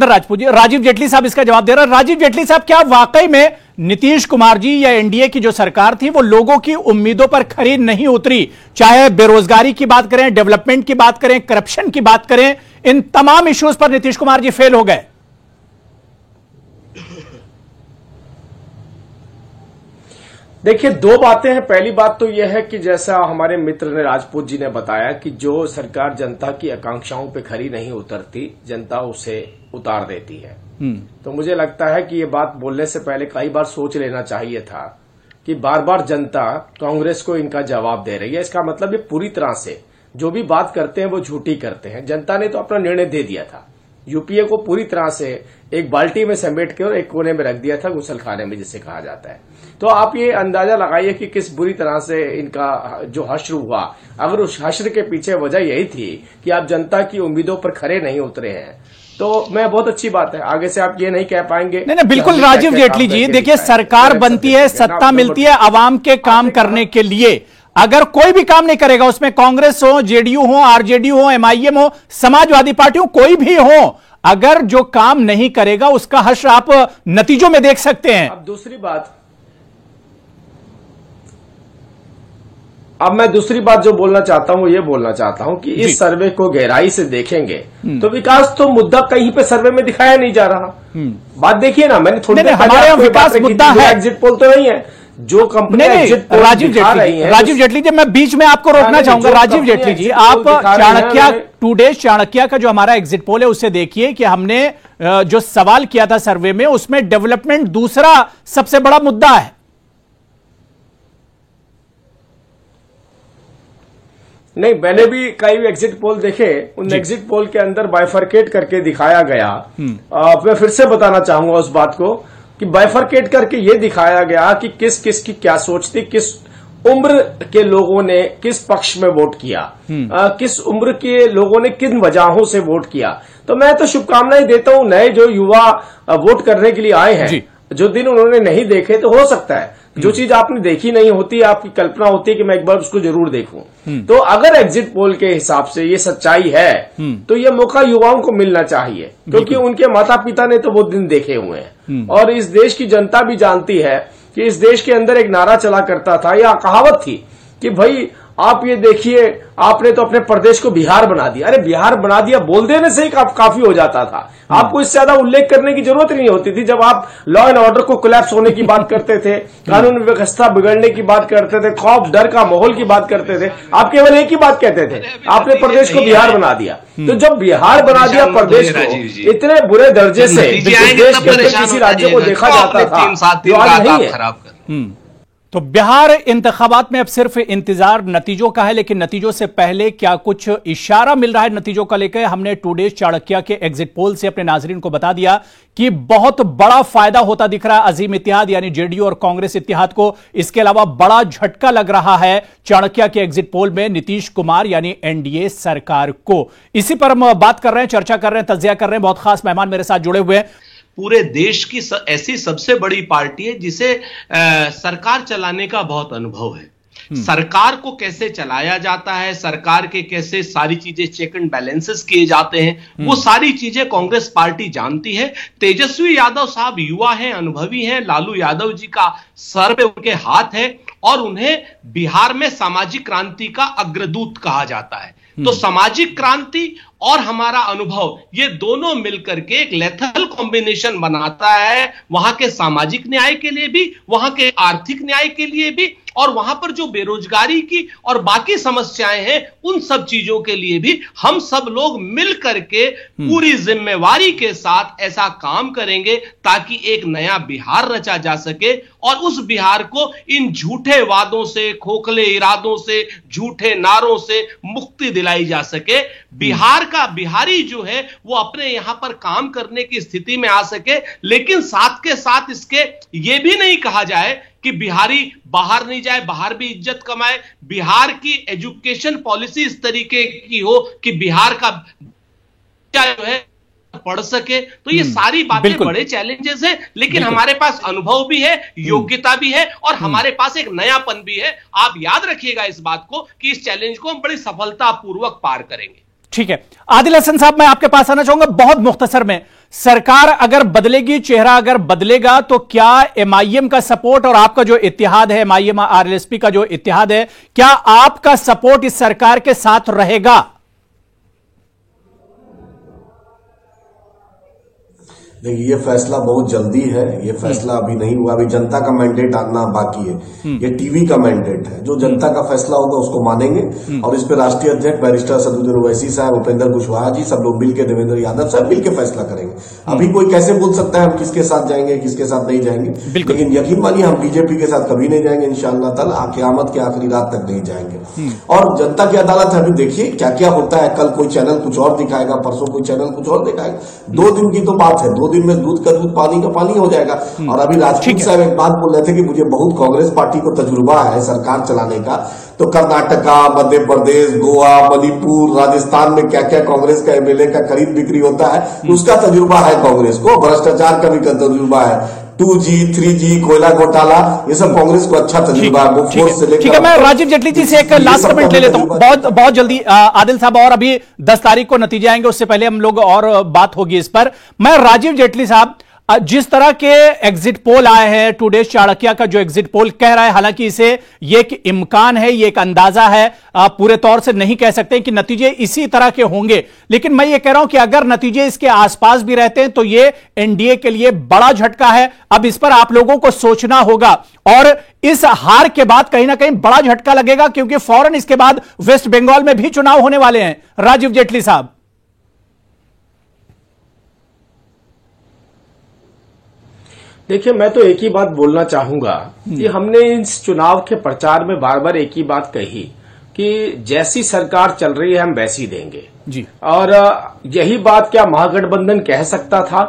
राजपूत जी, राजीव जेटली साहब इसका जवाब दे रहे हैं। राजीव जेटली साहब, क्या वाकई में नीतीश कुमार जी या एनडीए की जो सरकार थी वो लोगों की उम्मीदों पर खरी नहीं उतरी? चाहे बेरोजगारी की बात करें, डेवलपमेंट की बात करें, करप्शन की बात करें, इन तमाम इश्यूज पर नीतीश कुमार जी फेल हो गए। देखिए, दो बातें हैं। पहली बात तो यह है कि जैसा हमारे मित्र ने, राजपूत जी ने बताया कि जो सरकार जनता की आकांक्षाओं पे खरी नहीं उतरती, जनता उसे उतार देती है। तो मुझे लगता है कि ये बात बोलने से पहले कई बार सोच लेना चाहिए था कि बार बार जनता कांग्रेस को इनका जवाब दे रही है। इसका मतलब ये पूरी तरह से जो भी बात करते हैं वो झूठी करते हैं। जनता ने तो अपना निर्णय दे दिया था। यूपीए को पूरी तरह से एक बाल्टी में समेट के और एक कोने में रख दिया था, गुसलखाने में जिसे कहा जाता है। तो आप ये अंदाजा लगाइए कि किस बुरी तरह से इनका जो हश्र हुआ। अगर उस हश्र के पीछे वजह यही थी कि आप जनता की उम्मीदों पर खरे नहीं उतरे हैं, तो मैं बहुत अच्छी बात है। आगे से आप ये नहीं कह पाएंगे। नहीं, बिल्कुल राजीव जेटली जी, देखिए सरकार बनती है, सत्ता मिलती है आवाम के काम करने के लिए। अगर कोई भी काम नहीं करेगा, उसमें कांग्रेस हो, जेडीयू हो, आरजेडी हो, एमआईएम हो, समाजवादी पार्टी हो, कोई भी हो, अगर जो काम नहीं करेगा उसका हश्र आप नतीजों में देख सकते हैं। अब मैं दूसरी बात जो बोलना चाहता हूं, ये बोलना चाहता हूं कि इस सर्वे को गहराई से देखेंगे तो विकास तो मुद्दा कहीं पे सर्वे में दिखाया नहीं जा रहा। बात देखिए ना, मैंने थोड़ी देर हमारे यहाँ विकास मुद्दा है, एग्जिट पोल तो नहीं है। जो company exit poll Rajiv Jaitley ji, मैं बीच में आपको रोकना चाहूंगा। राजीव जेटली जी, आप चाणक्य टुडेज चाणक्य का जो हमारा एग्जिट पोल है उससे देखिए कि हमने जो सवाल किया था सर्वे में, उसमें डेवलपमेंट दूसरा सबसे बड़ा मुद्दा है। नहीं, मैंने भी कई एग्जिट पोल देखे, उन एग्जिट पोल के अंदर बाइफरकेट करके दिखाया गया। मैं फिर से बताना चाहूंगा उस बात को कि बाइफरकेट करके ये दिखाया गया कि किस किस की क्या सोच थी, किस उम्र के लोगों ने किस पक्ष में वोट किया, किस उम्र के लोगों ने किन वजहों से वोट किया। तो मैं तो शुभकामनाएं देता हूं नए जो युवा वोट करने के लिए आए हैं। जो दिन उन्होंने नहीं देखे, तो हो सकता है जो चीज आपने देखी नहीं होती, आपकी कल्पना होती है कि मैं एक बार उसको जरूर देखूं। तो अगर एग्जिट पोल के हिसाब से ये सच्चाई है तो ये मौका युवाओं को मिलना चाहिए, क्योंकि उनके माता पिता ने तो वो दिन देखे हुए हैं। और इस देश की जनता भी जानती है कि इस देश के अंदर एक नारा चला करता था, या कहावत थी कि भाई आप ये देखिए, आपने तो अपने प्रदेश को बिहार बना दिया। अरे बिहार बना दिया बोल देने से ही काफी हो जाता था। आपको इससे ज्यादा उल्लेख करने की जरूरत नहीं होती थी। जब आप लॉ एंड ऑर्डर को कोलैप्स होने की बात करते थे, कानून व्यवस्था बिगड़ने की बात करते थे, खौफ डर का माहौल की बात करते थे, आप केवल एक ही बात कहते थे, आपने प्रदेश को बिहार बना दिया। तो जब बिहार बना दिया प्रदेश को इतने बुरे दर्जे से देश के किसी राज्य को देखा जाता था जो आज नहीं है। तो बिहार इंतखाबात में अब सिर्फ इंतजार नतीजों का है, लेकिन नतीजों से पहले क्या कुछ इशारा मिल रहा है नतीजों का लेकर? हमने टुडेज चाणक्य के एग्जिट पोल से अपने नाजरीन को बता दिया कि बहुत बड़ा फायदा होता दिख रहा है अजीम इत्तेहाद यानी जेडीयू और कांग्रेस इत्तेहाद को। इसके अलावा बड़ा झटका लग रहा है चाणक्य के एग्जिट पोल में नीतीश कुमार यानी एनडीए सरकार को। इसी पर हम बात कर रहे हैं, चर्चा कर रहे हैं, तज्जिया कर रहे हैं। बहुत खास मेहमान मेरे साथ जुड़े हुए हैं। पूरे देश की ऐसी सबसे बड़ी पार्टी है जिसे सरकार चलाने का बहुत अनुभव है। सरकार को कैसे चलाया जाता है, सरकार के कैसे सारी चीजें चेक एंड बैलेंसेस किए जाते हैं, वो सारी चीजें कांग्रेस पार्टी जानती है। तेजस्वी यादव साहब युवा हैं, अनुभवी हैं, लालू यादव जी का सर पे उनके हाथ है और उन्हें बिहार में सामाजिक क्रांति का अग्रदूत कहा जाता है। तो सामाजिक क्रांति और हमारा अनुभव, ये दोनों मिलकर के एक लेथल कॉम्बिनेशन बनाता है, वहां के सामाजिक न्याय के लिए भी, वहां के आर्थिक न्याय के लिए भी और वहां पर जो बेरोजगारी की और बाकी समस्याएं हैं उन सब चीजों के लिए भी हम सब लोग मिल करके पूरी जिम्मेवारी के साथ ऐसा काम करेंगे ताकि एक नया बिहार रचा जा सके और उस बिहार को इन झूठे वादों से, खोखले इरादों से, झूठे नारों से मुक्ति दिलाई जा सके। बिहार का बिहारी जो है वो अपने यहां पर काम करने की स्थिति में आ सके, लेकिन साथ के साथ इसके यह भी नहीं कहा जाए कि बिहारी बाहर नहीं जाए, बाहर भी इज्जत कमाए। बिहार की एजुकेशन पॉलिसी इस तरीके की हो कि बिहार का जो है पढ़ सके। तो ये सारी बातें बड़े चैलेंजेस हैं, लेकिन हमारे पास अनुभव भी है, योग्यता भी है और हमारे पास एक नयापन भी है। आप याद रखिएगा इस बात को कि इस चैलेंज को हम बड़ी सफलतापूर्वक पार करेंगे। ठीक है, आदिल हसन साहब, मैं आपके पास आना चाहूंगा बहुत मुख्तसर में। सरकार अगर बदलेगी, चेहरा अगर बदलेगा, तो क्या एमआईएम का सपोर्ट और आपका जो इत्तेहाद है, एमआईएम आरएलएसपी का जो इत्तेहाद है, क्या आपका सपोर्ट इस सरकार के साथ रहेगा? देखिए, ये फैसला बहुत जल्दी है, ये फैसला अभी नहीं हुआ, अभी जनता का मैंडेट आना बाकी है। ये टीवी का मैंडेट है, जो जनता का फैसला होगा उसको मानेंगे और इस पे राष्ट्रीय अध्यक्ष बैरिस्टर सदुद्दीन ओवैसी साहब, उपेंद्र कुशवाहा जी, सब लोग मिलकर, देवेंद्र यादव साहब मिलकर फैसला करेंगे। अभी कोई कैसे बोल सकता है हम किसके साथ जाएंगे, किसके साथ नहीं जाएंगे, लेकिन यकीन मानिए हम बीजेपी के साथ कभी नहीं जाएंगे इंशाअल्लाह ताला, क़यामत के आखिरी रात तक नहीं जाएंगे। और जनता की अदालत है, अभी देखिए क्या क्या होता है। कल कोई चैनल कुछ और दिखाएगा, परसों कोई चैनल कुछ और दिखाएगा। 2 दिन की तो बात है, 2 दिन में दूध का दूध, पानी का पानी हो जाएगा। और अभी राजपूत साहब एक बात बोल रहे थे कि मुझे बहुत कांग्रेस पार्टी को तजुर्बा है सरकार चलाने का। तो कर्नाटका, मध्य प्रदेश, गोवा, मणिपुर, राजस्थान में क्या क्या कांग्रेस का एमएलए का खरीद बिक्री होता है, उसका तजुर्बा है कांग्रेस को। भ्रष्टाचार का भी तजुर्बा है, 2G, 3G, कोयला घोटाला, ये सब कांग्रेस को अच्छा तजुर्बा है। वो फोर्स से लेकर। ठीक है, मैं राजीव जेटली जी से एक लास्ट कमेंट ले लेता हूं बहुत जल्दी। आदिल साहब, और अभी 10 तारीख को नतीजे आएंगे, उससे पहले हम लोग और बात होगी इस पर। मैं राजीव जेटली साहब, जिस तरह के एग्जिट पोल आए हैं, टुडेज चाणक्य का जो एग्जिट पोल कह रहा है, हालांकि इसे ये एक इम्कान है, ये एक अंदाजा है, पूरे तौर से नहीं कह सकते कि नतीजे इसी तरह के होंगे, लेकिन मैं ये कह रहा हूं कि अगर नतीजे इसके आसपास भी रहते हैं तो ये एनडीए के लिए बड़ा झटका है। अब इस पर आप लोगों को सोचना होगा और इस हार के बाद कहीं ना कहीं बड़ा झटका लगेगा, क्योंकि फौरन इसके बाद वेस्ट बंगाल में भी चुनाव होने वाले हैं। राजीव जेटली साहब, देखिए, मैं तो एक ही बात बोलना चाहूंगा कि हमने इस चुनाव के प्रचार में बार बार एक ही बात कही कि जैसी सरकार चल रही है हम वैसी देंगे जी। और यही बात क्या महागठबंधन कह सकता था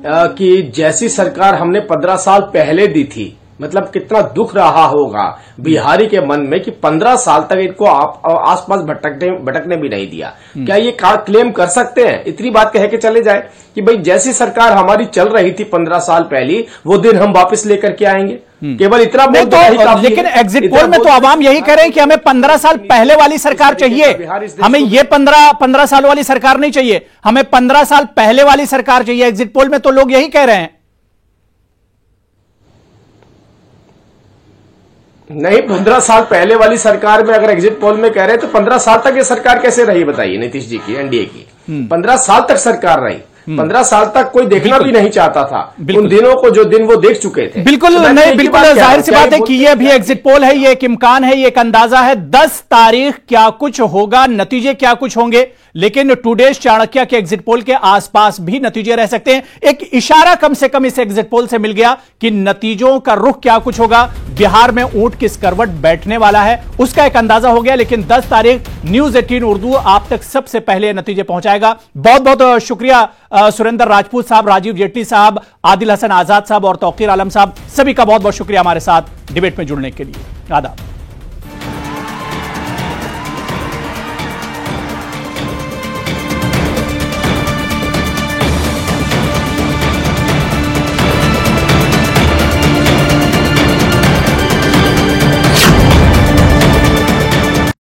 कि जैसी सरकार हमने 15 साल पहले दी थी? मतलब कितना दुख रहा होगा बिहारी के मन में कि 15 साल तक इनको आसपास भटकने भी नहीं दिया। क्या ये क्लेम कर सकते हैं? इतनी बात कह के चले जाए कि भाई जैसी सरकार हमारी चल रही थी 15 साल पहले, वो दिन हम वापस लेकर के आएंगे। केवल इतना बोल तो, लेकिन एग्जिट पोल में तो आवाम यही कह रहे हैं कि हमें 15 साल पहले वाली सरकार चाहिए, हमें ये 15 साल वाली सरकार नहीं चाहिए, हमें 15 साल पहले वाली सरकार चाहिए। एग्जिट पोल में तो लोग यही कह रहे हैं। नहीं, 15 साल पहले वाली सरकार में अगर एग्जिट पोल में कह रहे हैं तो 15 साल तक ये सरकार कैसे रही बताइए? नीतीश जी की, एनडीए की 15 साल तक सरकार रही। 15 साल तक कोई देखना भी नहीं चाहता था उन दिनों को, जो दिन वो देख चुके थे। बिल्कुल नहीं, बिल्कुल जाहिर सी बात है कि ये भी एग्जिट पोल है, ये एक इम्कान है, ये एक अंदाजा है। 10 तारीख क्या कुछ होगा, नतीजे क्या कुछ होंगे, लेकिन टुडेज चाणक्य के एग्जिट पोल के आसपास भी नतीजे रह सकते हैं। एक इशारा कम से कम इस एग्जिट पोल से मिल गया कि नतीजों का रुख क्या कुछ होगा, बिहार में ऊंट किस करवट बैठने वाला है, उसका एक अंदाजा हो गया। लेकिन 10 तारीख न्यूज 18 उर्दू आप तक सबसे पहले नतीजे पहुंचाएगा। बहुत बहुत शुक्रिया सुरेंद्र राजपूत साहब, राजीव जेटली साहब, आदिल हसन आजाद साहब और तौकीर आलम साहब, सभी का बहुत बहुत शुक्रिया हमारे साथ डिबेट में जुड़ने के लिए। आदाब।